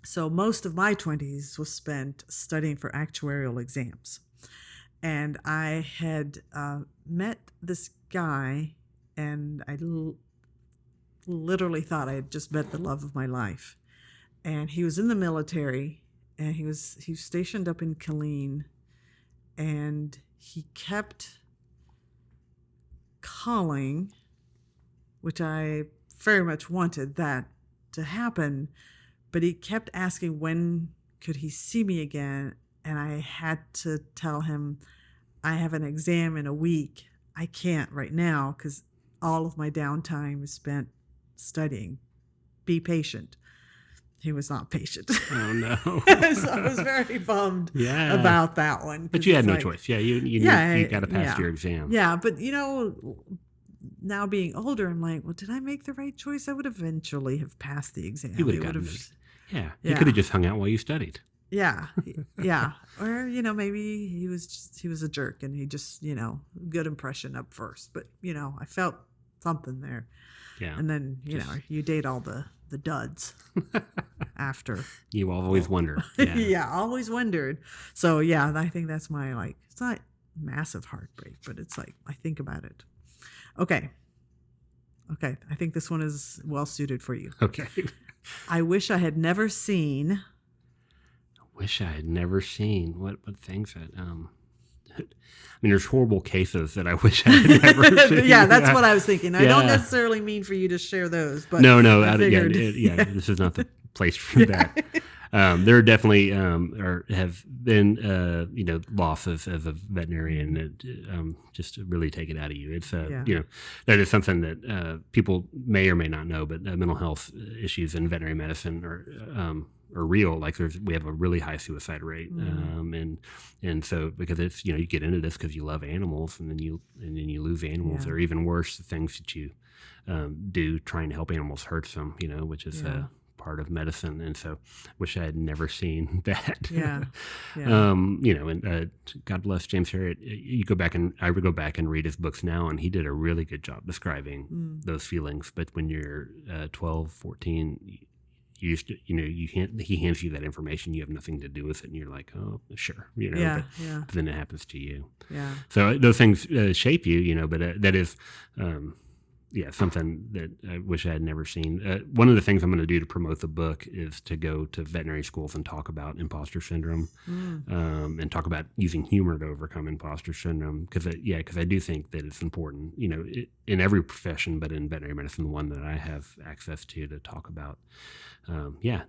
So most of my 20s was spent studying for actuarial exams. And I had met this guy, and I literally thought I had just met the love of my life. And he was in the military, and he was stationed up in Killeen, and he kept calling, which I very much wanted that to happen, but he kept asking when could he see me again, and I had to tell him, I have an exam in a week. I can't right now because all of my downtime is spent studying. Be patient. He was not patient. Oh, no. So I was very bummed about that one. But you had no choice. Yeah, you got to pass your exam. Yeah, but now being older, I'm like, well, did I make the right choice? I would eventually have passed the exam. You would have gotten it. Yeah, you could have just hung out while you studied. Yeah. Or, maybe he was a jerk and he just, good impression up first. But, I felt something there. Yeah. And then, you date all the duds after. You always wonder. Yeah. Always wondered. So, yeah, I think that's my, it's not massive heartbreak, but it's like, I think about it. Okay. I think this one is well suited for you. Okay. I wish I had never seen. Wish I had never seen what things that there's horrible cases that I wish I had never seen. Yeah, that's what I was thinking. I don't necessarily mean for you to share those, but no, this is not the place for that. There are definitely have been losses as a veterinarian that just really take it out of you. It's that is something that people may or may not know, but mental health issues in veterinary medicine are real. Like we have a really high suicide rate, and so because it's you get into this because you love animals, and then you lose animals, or even worse, the things that you do trying to help animals hurts them, which is part of medicine. And so wish I had never seen that. And God bless James Harriet. I would go back and read his books now, and he did a really good job describing those feelings. But when you're 12, 14, he hands you that information, you have nothing to do with it, and you're like, oh, sure, but then it happens to you. So those things shape you, but that is something that I wish I had never seen. One of the things I'm going to do to promote the book is to go to veterinary schools and talk about imposter syndrome, and talk about using humor to overcome imposter syndrome. Because I do think that it's important, in every profession, but in veterinary medicine, the one that I have access to talk about.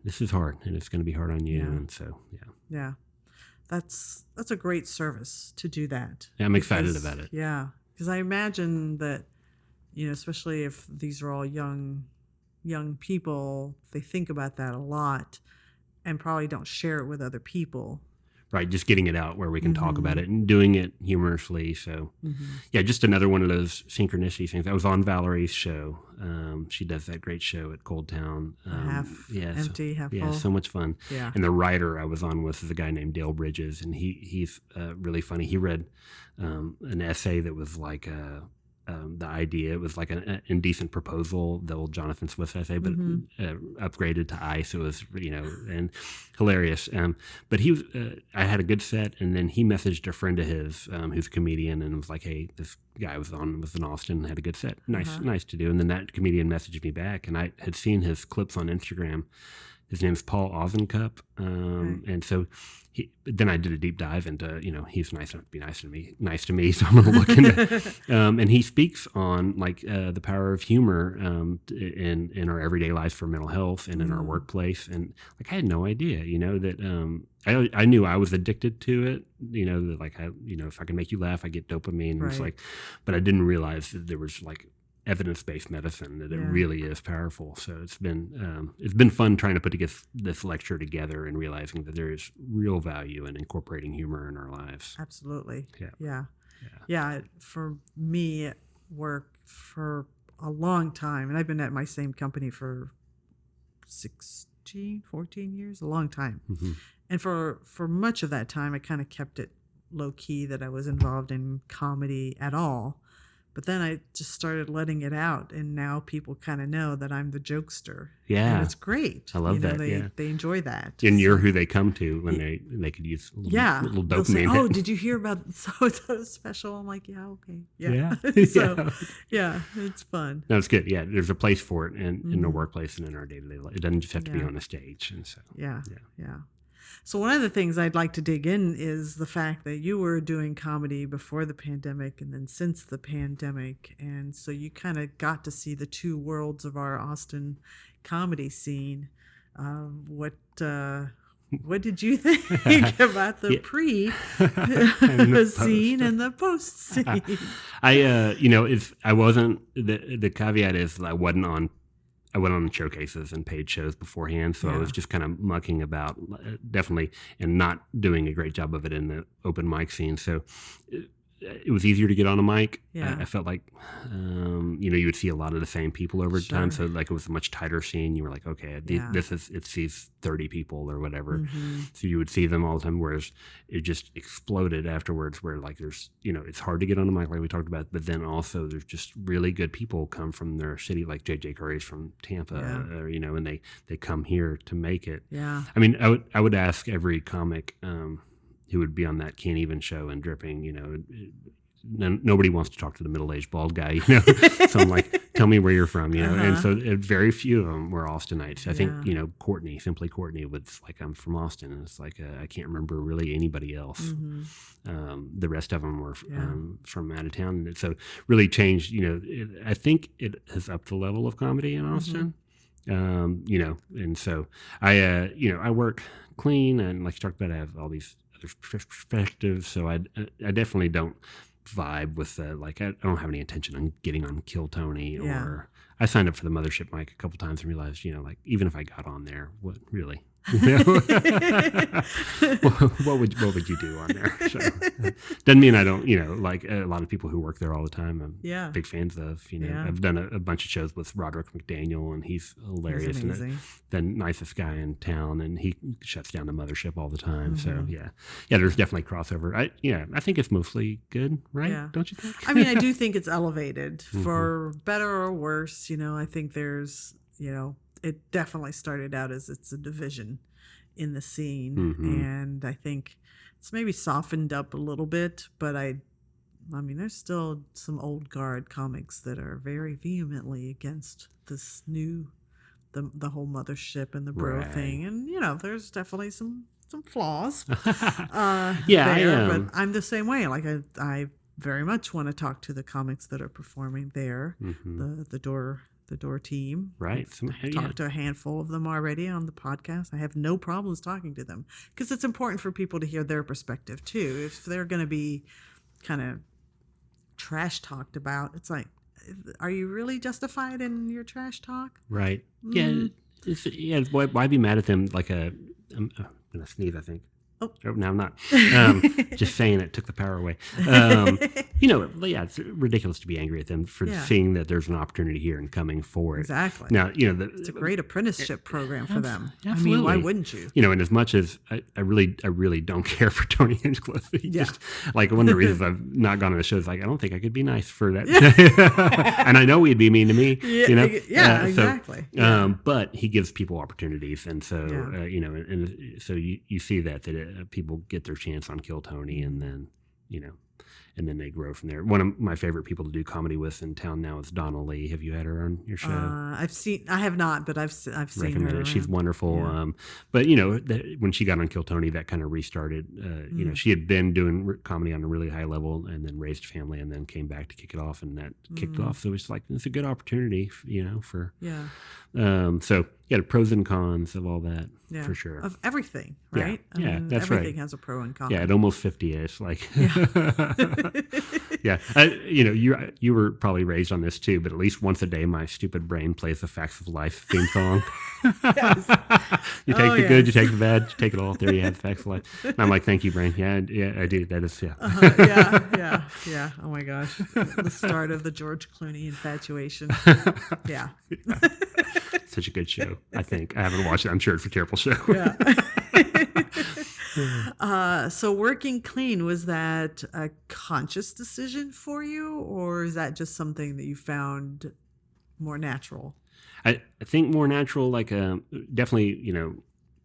This is hard, and it's going to be hard on you. And so, that's a great service to do that. Yeah, I'm excited about it. Yeah, because I imagine that. Especially if these are all young people, they think about that a lot and probably don't share it with other people. Right, just getting it out where we can talk about it and doing it humorously. So, just another one of those synchronicity things. I was on Valerie's show. She does that great show at Cold Town. Half empty, half full. Yeah, so much fun. Yeah. And the writer I was on with is a guy named Dale Bridges, and he's really funny. He read an essay that was like the idea. It was like an indecent proposal, the old Jonathan Swift essay, but upgraded to ice. It was, and hilarious. But he was, I had a good set, and then he messaged a friend of his who's a comedian and was like, hey, this guy was in Austin and had a good set. Nice to do. And then that comedian messaged me back, and I had seen his clips on Instagram. His name's Paul Ozenkup. And so then I did a deep dive into, he's nice enough to be nice to me. So I'm going to look into, and he speaks on the power of humor, in our everyday lives for mental health and in our workplace. And I had no idea, that, I knew I was addicted to it, that if I can make you laugh, I get dopamine. Right. It's but I didn't realize that there was evidence-based medicine, that it really is powerful. So it's been fun trying to put this lecture together and realizing that there is real value in incorporating humor in our lives. Absolutely. Yeah. Yeah. For me, it worked for a long time. And I've been at my same company for 14 years, a long time. Mm-hmm. And for much of that time, I kind of kept it low key that I was involved in comedy at all. But then I just started letting it out, and now people kind of know that I'm the jokester. Yeah. And it's great. I love that. They enjoy that. And you're who they come to when they could use a little They'll say, dopamine. oh, did you hear about so special? I'm like, yeah, okay. Yeah. So, it's fun. No, it's good. Yeah, there's a place for it in the workplace and in our day-to-day life. It doesn't just have to be on a stage. And so, yeah. So one of the things I'd like to dig in is the fact that you were doing comedy before the pandemic and then since the pandemic. And so you kind of got to see the two worlds of our Austin comedy scene. What did you think about the pre scene and the post scene? I wasn't, the caveat is that I went on showcases and paid shows beforehand, so I was just kind of mucking about, definitely, and not doing a great job of it in the open mic scene. So it was easier to get on a mic. I felt like, you would see a lot of the same people over time, so like it was a much tighter scene. You were like, okay, it's these 30 people or whatever, so you would see them all the time. Whereas it just exploded afterwards, where like there's, it's hard to get on a mic like we talked about, but then also there's just really good people come from their city, like JJ Curry's from Tampa, and they come here to make it. Yeah, I mean, I would ask every comic who would be on that Can't Even show and Dripping, nobody wants to talk to the middle-aged bald guy, So I'm like, tell me where you're from, And so very few of them were Austinites. I think, Simply Courtney was like, I'm from Austin. And it's like, I can't remember really anybody else. The rest of them were from out of town. And so really changed, I think it has upped the level of comedy in Austin. And so I work clean, and like you talked about, I have all these other perspectives. So I definitely don't vibe with I don't have any intention on getting on Kill Tony, or I signed up for the Mothership mic a couple times and realized, even if I got on there, what really? What would you do on there? So, doesn't mean I don't, like a lot of people who work there all the time, I'm big fans of, I've done a bunch of shows with Roderick McDaniel, and he's hilarious and the nicest guy in town, and he shuts down the Mothership all the time. So there's definitely crossover. I think it's mostly good, right? Yeah. Don't you think? I mean, I do think it's elevated for better or worse. I think there's, it definitely started out as it's a division in the scene, and I think it's maybe softened up a little bit, but I mean, there's still some old guard comics that are very vehemently against this new, the whole Mothership and the bro thing, and there's definitely some flaws there, but I'm the same way. Like I very much want to talk to the comics that are performing there, the door team. Right. I've talked to a handful of them already on the podcast. I have no problems talking to them because it's important for people to hear their perspective too. If they're going to be kind of trash talked about, it's like, are you really justified in your trash talk? Right. Yeah. Why be mad at them? Like I'm going to sneeze, I think. Oh, no, I'm not. Just saying it took the power away. It's ridiculous to be angry at them for seeing that there's an opportunity here and coming for it. Exactly. Now, it's a great apprenticeship program for them. Absolutely. I mean, why wouldn't you? And as much as I really don't care for Tony Hinchcliffe. Just, like, one of the reasons I've not gone to the show is like, I don't think I could be nice for that. And I know he'd be mean to me. Exactly. But he gives people opportunities, and so and so you see that people get their chance on Kill Tony, and then and then they grow from there. One of my favorite people to do comedy with in town now is Donna Lee. Have you had her on your show? I have not, but I've seen her. She's wonderful. Yeah. But when she got on Kill Tony, that kind of restarted. She had been doing comedy on a really high level, and then raised a family, and then came back to kick it off, and that kicked off. So it's like, it's a good opportunity, for so the pros and cons of all that, for sure. Of everything, right? Yeah, that's right. Everything has a pro and con. Yeah, at almost 50-ish, like. You were probably raised on this too, but at least once a day, my stupid brain plays the Facts of Life theme song. Yes. You take the good, you take the bad, you take it all. There you have the facts of life. And I'm like, thank you, brain. Yeah, I do. That is, yeah. Yeah. Oh my gosh. The start of the George Clooney infatuation. Yeah. Such a good show, I think. I haven't watched it. I'm sure it's a terrible show. Yeah. So working clean, was that a conscious decision for you, or is that just something that you found more natural? I think more natural, like definitely,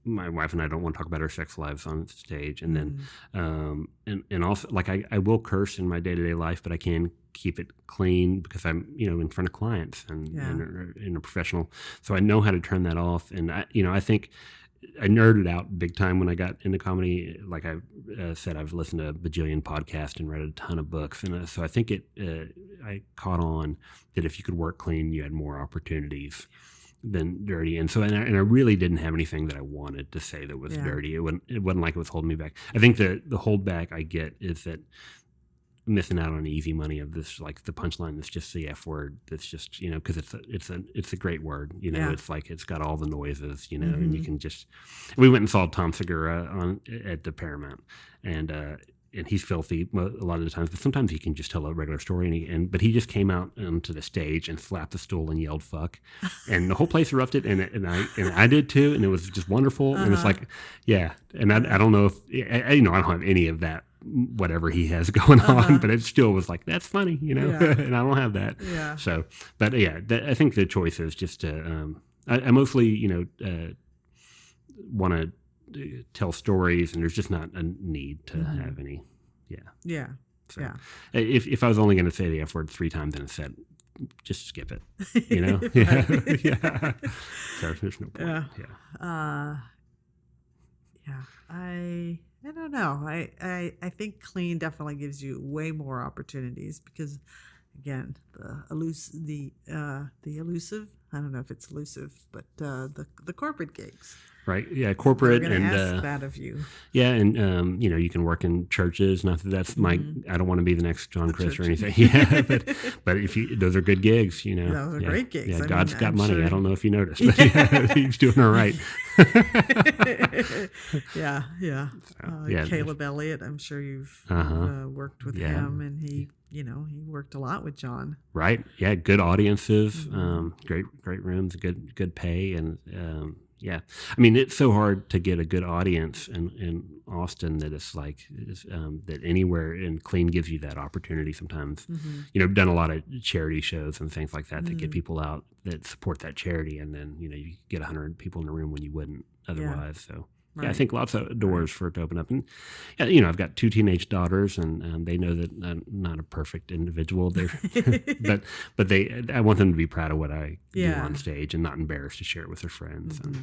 my wife and I don't want to talk about our sex lives on stage. And then, and also, like, I will curse in my day-to-day life, but I can keep it clean because I'm, in front of clients and in a professional. So I know how to turn that off. And I think I nerded out big time when I got into comedy. Like I said, I've listened to a bajillion podcasts and read a ton of books. And so I think I caught on that if you could work clean, you had more opportunities than dirty. And so, and I really didn't have anything that I wanted to say that was dirty. It wasn't like it was holding me back. I think the hold back I get is that missing out on easy money of this, like the punchline that's just the F word. That's just, because it's a great word, it's like, it's got all the noises, and you can just, we went and saw Tom Segura at the Paramount, and he's filthy a lot of the times, but sometimes he can just tell a regular story. But he just came out onto the stage and slapped the stool and yelled "fuck," and the whole place erupted, and I did too, and it was just wonderful. And it's like, yeah, and I don't know if I don't have any of that, whatever he has going on, but it still was like, that's funny, and I don't have that. Yeah. So, but yeah, I think the choice is just to, I mostly, want to tell stories, and there's just not a need to have any. Yeah. So if I was only going to say the F word 3 times in a set, just skip it, yeah. So there's no point. I don't know. I think clean definitely gives you way more opportunities because, again, the elusive. I don't know if it's elusive, but the corporate gigs. Right. Yeah. Corporate and ask that of you. Yeah, and you can work in churches. Not that that's my. I don't want to be the next John Chris or anything. Yeah, but if those are good gigs, those are great gigs. Yeah, God's got money. Sure. I don't know if you noticed, but he's doing all right. Yeah. Caleb Elliott. I'm sure you've worked with him, and he worked a lot with John. Right. Yeah. Good audiences. Great rooms. Good pay, and. Yeah, I mean, it's so hard to get a good audience in Austin that it's like that anywhere, and clean gives you that opportunity sometimes. I've done a lot of charity shows and things like that that get people out that support that charity, and then you get 100 people in a room when you wouldn't otherwise. So. Right. Yeah, I think lots of doors for it to open up. And, I've got 2 teenage daughters, and they know that I'm not a perfect individual. But I want them to be proud of what I do on stage and not embarrassed to share it with their friends. And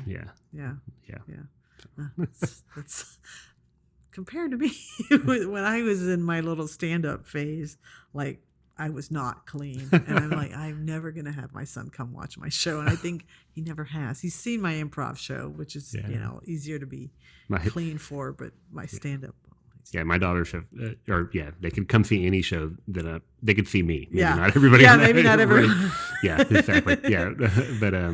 That's compared to me when I was in my little stand-up phase, like, I was not clean. And I'm like, I'm never going to have my son come watch my show. And I think he never has. He's seen my improv show, which is, easier to be clean for, but my stand-up. Yeah, my daughters have, they could come see any show that they could see me. Maybe not everybody. Yeah, maybe not everyone. Yeah, exactly. Yeah, but I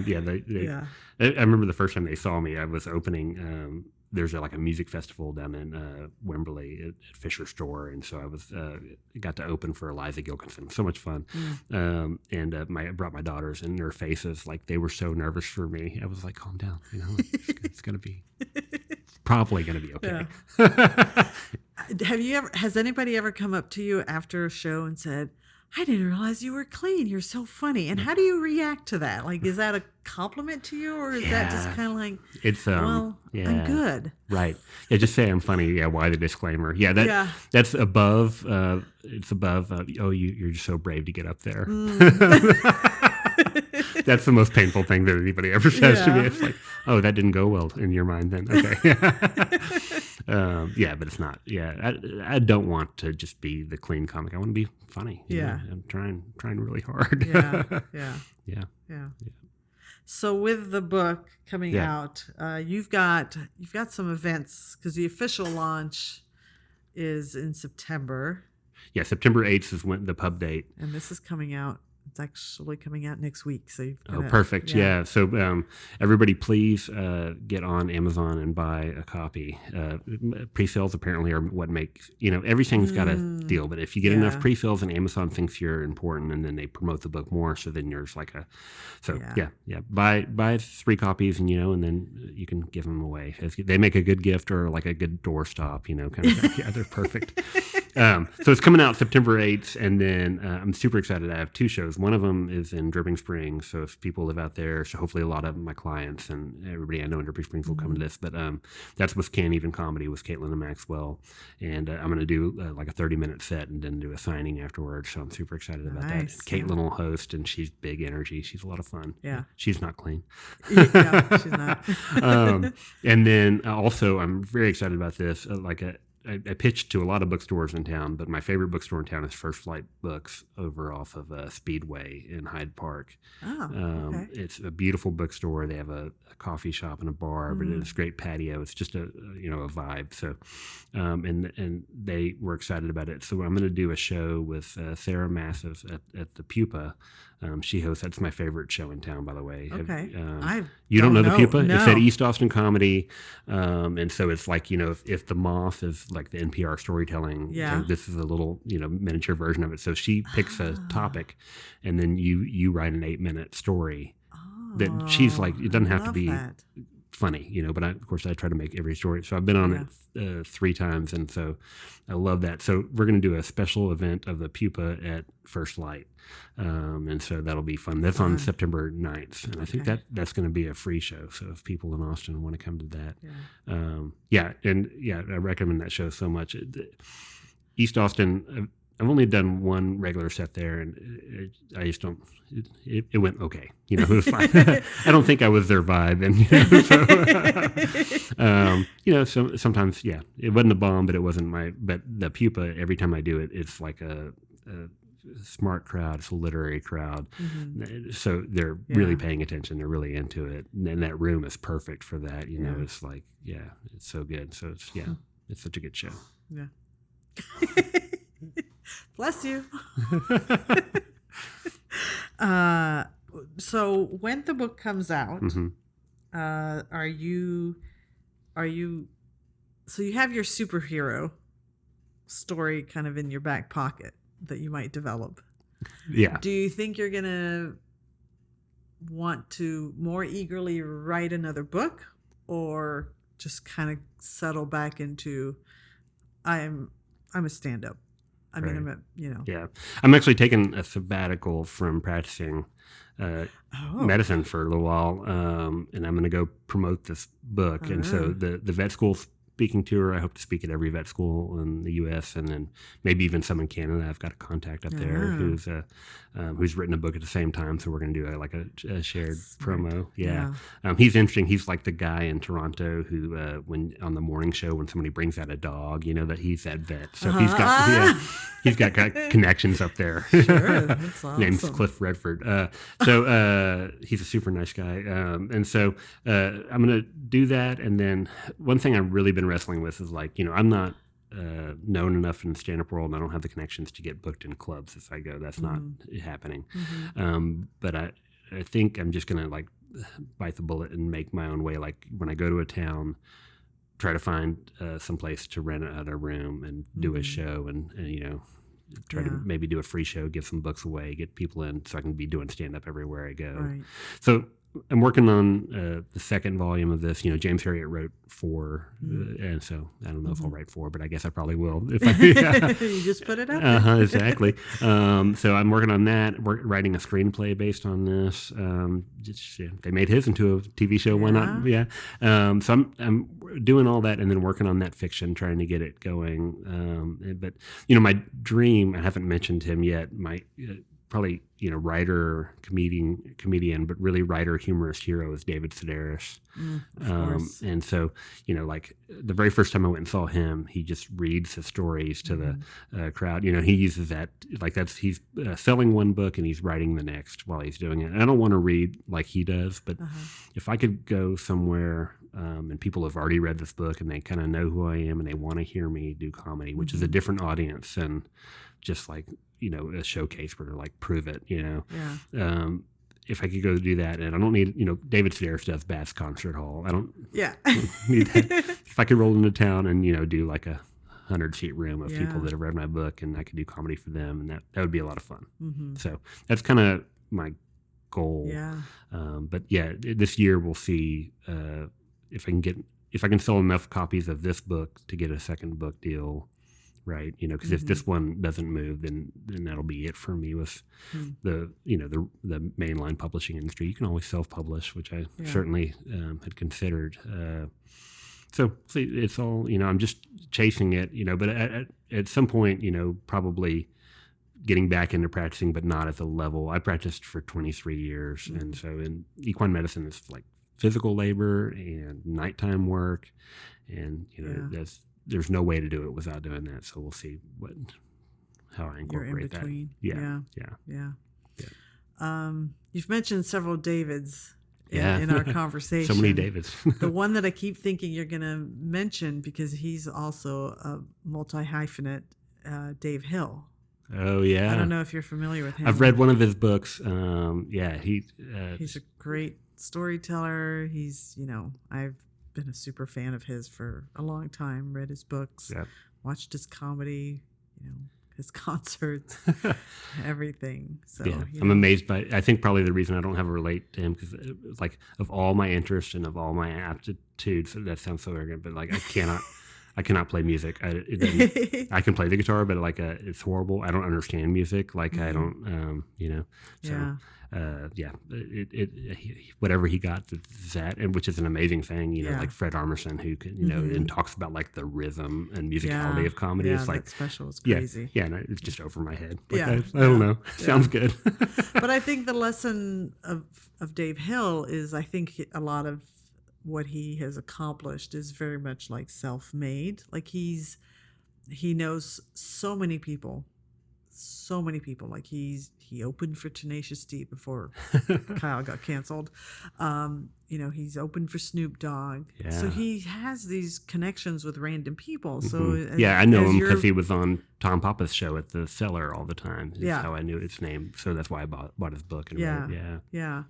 remember the first time they saw me, I was opening. There's a music festival down in Wembley at Fisher Store, and so I was got to open for Eliza Gilkinson. So much fun, and I brought my daughters, and their faces, like, they were so nervous for me. I was like, calm down, it's gonna be probably gonna be okay. Yeah. Has anybody ever come up to you after a show and said, I didn't realize you were clean. You're so funny. And how do you react to that? Like, is that a compliment to you, or is that just kind of like, it's I'm good. Right. Yeah. Just say I'm funny. Yeah. Why the disclaimer? Yeah. That's above. It's above. You're just so brave to get up there. That's the most painful thing that anybody ever says to me. It's like, oh, that didn't go well in your mind then. Okay. But it's not. Yeah. I don't want to just be the clean comic. I want to be funny. I'm trying really hard. Yeah. So with the book coming out, you've got some events, because the official launch is in September. Yeah, September 8th is when the pub date. And this is coming out It's actually coming out next week. So perfect. Yeah. So everybody, please get on Amazon and buy a copy. Pre-sales apparently are what makes everything's got a deal. But if you get enough pre-sales, and Amazon thinks you're important, and then they promote the book more, so then there's like a buy 3 copies, and and then you can give them away. They make a good gift or like a good doorstop. Kind of. Yeah, they're perfect. So it's coming out September 8th, and then I'm super excited. I have 2 shows. One of them is in Dripping Springs, so if people live out there, so hopefully a lot of my clients and everybody I know in Dripping Springs will come to this. But that's with Can't Even Comedy with Caitlin and Maxwell, and I'm going to do like a 30-minute set and then do a signing afterwards. So I'm super excited about that. Caitlin will host, and she's big energy. She's a lot of fun. Yeah, she's not clean. Yeah, she's not. And then also, I'm very excited about this. I pitched to a lot of bookstores in town, but my favorite bookstore in town is First Flight Books over off of Speedway in Hyde Park. Okay. It's a beautiful bookstore. They have a coffee shop and a bar, but it's a great patio. It's just a vibe. So, and they were excited about it. So I'm going to do a show with Sarah Massive at the Pupa. She hosts. That's my favorite show in town, by the way. Okay. You don't know the Pupa? No. It's at East Austin Comedy, and so it's like if the Moth is like the NPR storytelling, so this is a little miniature version of it. So she picks a topic, and then you write an 8-minute story that she's like. It doesn't have to be funny, but of course I try to make every story. So I've been on it 3 times, and so I love that. So we're going to do a special event of the Pupa at First Light, and so that'll be fun. That's on September 9th, and I think that's going to be a free show. So if people in Austin want to come to that, I recommend that show so much. East Austin. I've only done 1 regular set there, and I just don't. It went okay. It was fine. I don't think I was their vibe, and so sometimes it wasn't a bomb, but it wasn't my. But the Pupa, every time I do it, it's like a smart crowd. It's a literary crowd, so they're really paying attention. They're really into it, and that room is perfect for that. It's like it's so good. So it's such a good show. Yeah. Bless you. So when the book comes out, are you? So you have your superhero story kind of in your back pocket that you might develop. Yeah. Do you think you're gonna want to more eagerly write another book, or just kind of settle back into I'm a stand-up? I mean, Yeah. I'm actually taking a sabbatical from practicing medicine for a little while, and I'm going to go promote this book. And so the vet school speaking tour, I hope to speak at every vet school in the U.S. and then maybe even some in Canada. I've got a contact up there who's written a book at the same time, so we're going to do a shared promo. Yeah. He's interesting. He's like the guy in Toronto who, when on the morning show, when somebody brings out a dog, that he's that vet. So he's got connections up there. Sure, that's awesome. Name's Cliff Redford. So he's a super nice guy, and so I'm going to do that. And then one thing I've really been wrestling with is I'm not known enough in the stand-up world, and I don't have the connections to get booked in clubs if I go. That's not happening. But I think I'm just gonna bite the bullet and make my own way. Like when I go to a town, try to find some place to rent out a room and do a show, and try to maybe do a free show, give some books away, get people in, so I can be doing stand-up everywhere I go. Right. So I'm working on the second volume of this. James Herriot wrote 4, and so I don't know if I'll write 4, but I guess I probably will. If You just put it out there. Exactly. So I'm working on that. Writing a screenplay based on this. They made his into a TV show. Why not? Yeah. So I'm doing all that and then working on that fiction, trying to get it going. But my dream, I haven't mentioned him yet. My probably writer, comedian, but really writer, humorist hero is David Sedaris. And so like the very first time I went and saw him, he just reads his stories to the crowd. He uses that he's selling one book and he's writing the next while he's doing it. And I don't want to read like he does, but if I could go somewhere and people have already read this book and they kind of know who I am and they want to hear me do comedy, which is a different audience than just like, a showcase where like prove it, Yeah. If I could go do that, and I don't need, David Sedaris does Bass Concert Hall. I don't Yeah. need that. If I could roll into town and, do like a 100-seat room of people that have read my book and I could do comedy for them, and that would be a lot of fun. Mm-hmm. So that's kind of my goal. Yeah. But yeah, this year we'll see if I can sell enough copies of this book to get a second book deal. Right, because if this one doesn't move, then that'll be it for me with the mainline publishing industry. You can always self-publish, which I certainly had considered. So see, it's all I'm just chasing it, But at some point, probably getting back into practicing, but not at the level I practiced for 23 years, and so in equine medicine, it's like physical labor and nighttime work, and there's no way to do it without doing that. So we'll see how I incorporate that. Yeah. You've mentioned several Davids in our conversation. So many Davids. The one that I keep thinking you're going to mention, because he's also a multi-hyphenate, Dave Hill. Oh, yeah. I don't know if you're familiar with him. I've read one of his books. He's a great storyteller. He's, I've been a super fan of his for a long time, read his books, watched his comedy, his concerts, everything. So I'm amazed by, I think probably the reason I don't have a relate to him, because it's like of all my interests and of all my aptitudes, that sounds so arrogant, but like I cannot play music. I can play the guitar, but like it's horrible. I don't understand music. Like I don't, So whatever he got that, and which is an amazing thing. Like Fred Armisen, who can, and talks about like the rhythm and musicality of comedy. Yeah, it's like that special is crazy. And it's just over my head. Like, I don't know. Sounds good. But I think the lesson of Dave Hill is, I think a lot of what he has accomplished is very much like self-made. Like he knows so many people. Like he opened for Tenacious D before Kyle got canceled. He's opened for Snoop Dogg. Yeah. So he has these connections with random people. So I know him because he was on Tom Papa's show at the Cellar all the time. That's how I knew his name. So that's why I bought his book. And read.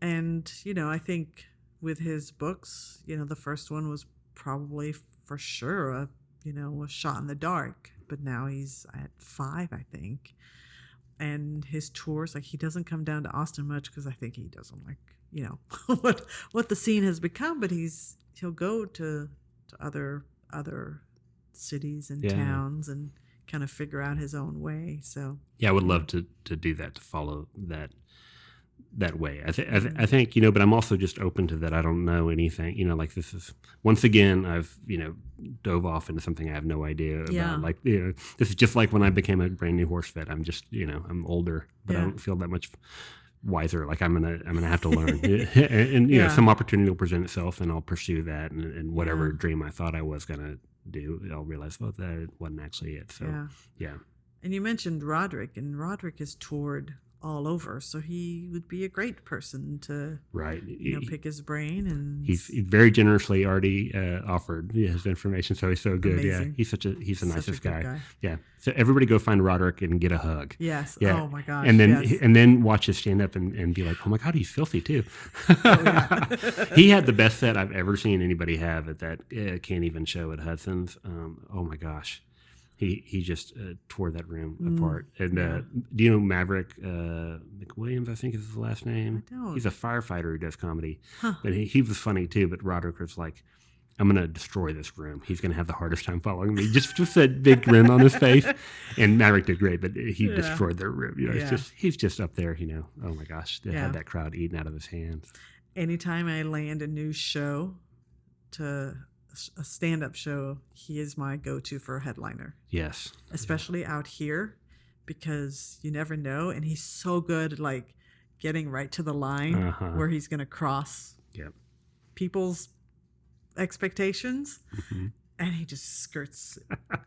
And I think with his books, the first one was probably for sure a shot in the dark. But now he's at 5, I think. And his tours, like he doesn't come down to Austin much because I think he doesn't like, what the scene has become. But he'll go to other cities and towns and kind of figure out his own way. So I would love to do that, to follow that way. I think, but I'm also just open to that. I don't know anything, like this is, once again, I've, dove off into something I have no idea about. Like, this is just like when I became a brand new horse vet. I'm just, I'm older, but I don't feel that much wiser. Like I'm gonna have to learn, and some opportunity will present itself and I'll pursue that, and whatever dream I thought I was gonna do, I'll realize, well, that wasn't actually it. So, And you mentioned Roderick, and Roderick has toured all over, so he would be a great person to pick his brain. And he's very generously already offered his information, so he's so good. Amazing. Yeah, he's the nicest guy. Yeah, so everybody go find Roderick and get a hug. Yes. Yeah. Oh my gosh. And then watch his stand up and be like, oh my God, he's filthy too. He had the best set I've ever seen anybody have at that Can't Even show at Hudson's. Oh my gosh. He just tore that room apart. And do you know Maverick McWilliams, I think is his last name? I don't. He's a firefighter who does comedy. Huh. But he was funny too. But Roderick was like, I'm going to destroy this room. He's going to have the hardest time following me. Just that big grin on his face. And Maverick did great, but he destroyed their room. He's just up there, oh my gosh, they had that crowd eating out of his hands. Anytime I land a new show a stand-up show, he is my go-to for a headliner. Yes. Especially out here, because you never know. And he's so good at like getting right to the line where he's going to cross people's expectations. Mm-hmm. And he just skirts,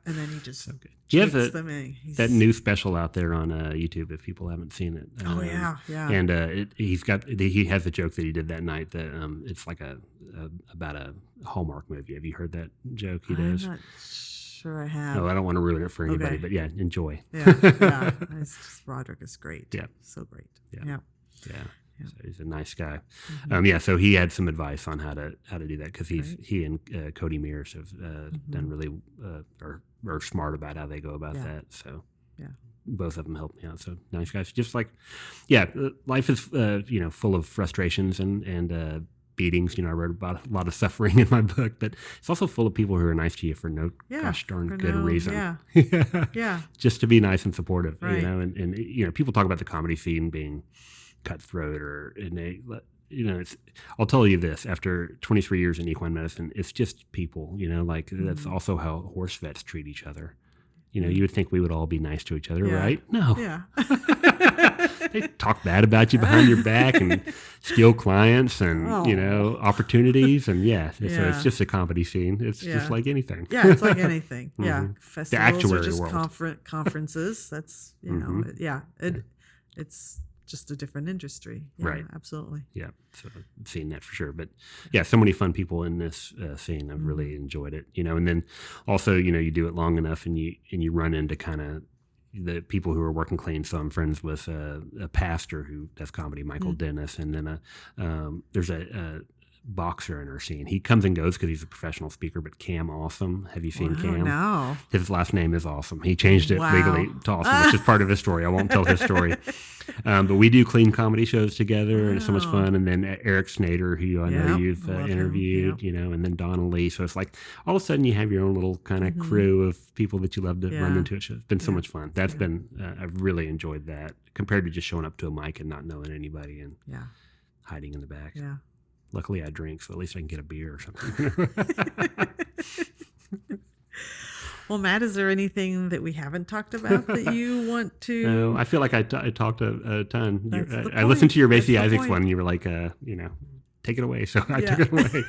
and then he just He has takes them in. that new special out there on YouTube if people haven't seen it. Yeah. And he has a joke that he did that night that it's like about a Hallmark movie. Have you heard that joke he does? I'm not sure I have. No, I don't want to ruin it for anybody, but yeah, enjoy. Yeah. It's just, Roderick is great. Yeah. So great. Yeah. So he's a nice guy. So he had some advice on how to do that because he and Cody Mears have done really are smart about how they go about that. So both of them helped me out. So nice guys. Just like life is full of frustrations and beatings. I wrote about a lot of suffering in my book, but it's also full of people who are nice to you for no gosh darn good reason. Yeah. Just to be nice and supportive. Right. And people talk about the comedy scene being cutthroat I'll tell you this, after 23 years in equine medicine, it's just people, that's also how horse vets treat each other. You would think we would all be nice to each other, right? No. Yeah. They talk bad about you behind your back and steal clients and, opportunities. And so it's just a comedy scene. It's just like anything. Yeah, it's like anything. Yeah. Festivals the actuary are just world. Conferences. That's, it's just a different industry. Yeah, right. Absolutely. Yeah. So I've seen that for sure. But so many fun people in this scene. I've really enjoyed it, and then also, you do it long enough and you run into kind of the people who are working clean. So I'm friends with a pastor who does comedy, Michael Dennis. And then there's a boxer in our scene. He comes and goes because he's a professional speaker, but Cam Awesome. Have you seen Cam? No. His last name is Awesome. He changed it legally to Awesome, which is part of his story. I won't tell his story. But we do clean comedy shows together, and it's so much fun. And then Eric Snader, who I know you've interviewed, and then Donna Lee. So it's like all of a sudden you have your own little kind of crew of people that you love to run into. It's been so much fun. That's been, I've really enjoyed that compared to just showing up to a mic and not knowing anybody and hiding in the back. Yeah. Luckily I drink, so at least I can get a beer or something. Well, Matt, is there anything that we haven't talked about that you want to? No, I feel like I talked a ton. I point. That's listened to your the Macy Isaacs point. one, and you were like, take it away. So I took it away.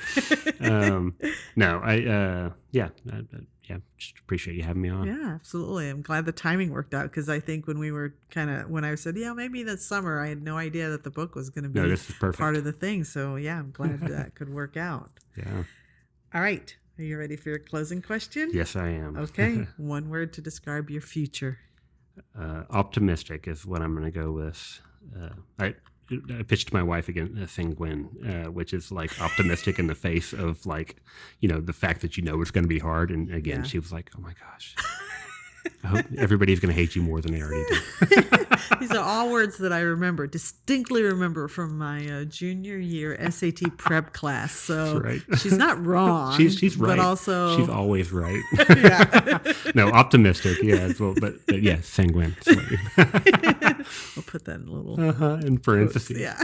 I just appreciate you having me on. Yeah, absolutely. I'm glad the timing worked out because I think when I said, maybe this summer, I had no idea that the book was going to be this is perfect. part of the thing. So I'm glad that could work out. Yeah. All right. Are you ready for your closing question? Yes, I am. Okay. One word to describe your future. Optimistic is what I'm going to go with. I pitched to my wife again, sanguine, which is like optimistic in the face of like, the fact that it's going to be hard. And again, she was like, oh my gosh, I hope everybody's going to hate you more than they already do. These are all words that I distinctly remember from my junior year SAT prep class. So she's not wrong. She's right. But also, she's always right. Yeah. No, optimistic. Yeah. As well, but yeah, sanguine. We'll put that in a little in parentheses. Quotes, yeah.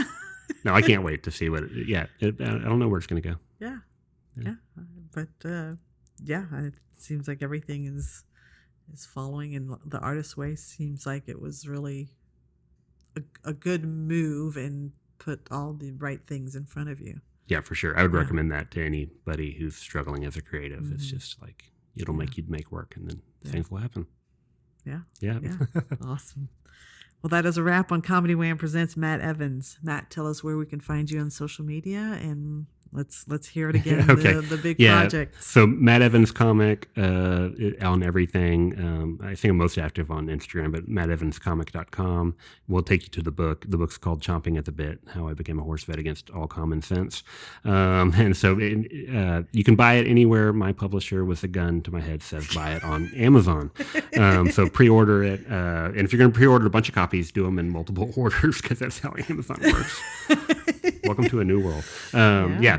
No, I can't wait to see what. I don't know where it's going to go. Yeah. But it seems like everything is following in the artist's way. Seems like it was really a good move and put all the right things in front of you. Yeah, for sure. I would recommend that to anybody who's struggling as a creative. It's just like it'll make you make work, and then things will happen. Yeah. Awesome. Well, that is a wrap on Comedy Wham presents Matt Evans. Matt, tell us where we can find you on social media, and let's hear it again. Okay. The big project. So Matt Evans comic on everything. I think I'm most active on Instagram, but mattevanscomic.com will take you to the book. The book's called Chomping at the Bit: How I Became a Horse Vet Against All Common Sense. And so you can buy it anywhere my publisher with a gun to my head says buy it on Amazon. So pre-order it. And if you're going to pre-order a bunch of copies, do them in multiple orders because that's how Amazon works. Welcome to a new world.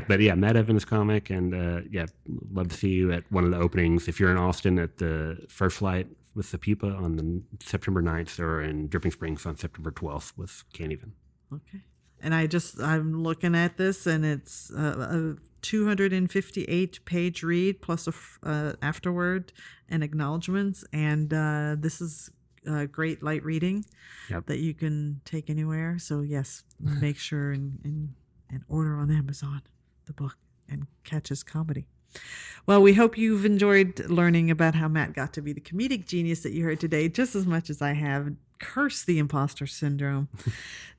Matt Evans comic, and love to see you at one of the openings. If you're in Austin at the First Flight with the Pupa on the September 9th, or in Dripping Springs on September 12th with Canevin. Okay. And I'm looking at this, and it's a 258-page read plus a afterword and acknowledgments, and this is great light reading that you can take anywhere. So yes, make sure and order on Amazon the book and catch his comedy. Well, we hope you've enjoyed learning about how Matt got to be the comedic genius that you heard today, just as much as I have. Curse the imposter syndrome.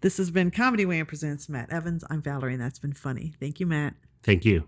This has been Comedy Wham Presents Matt Evans. I'm Valerie, and that's been funny. Thank you, Matt. Thank you.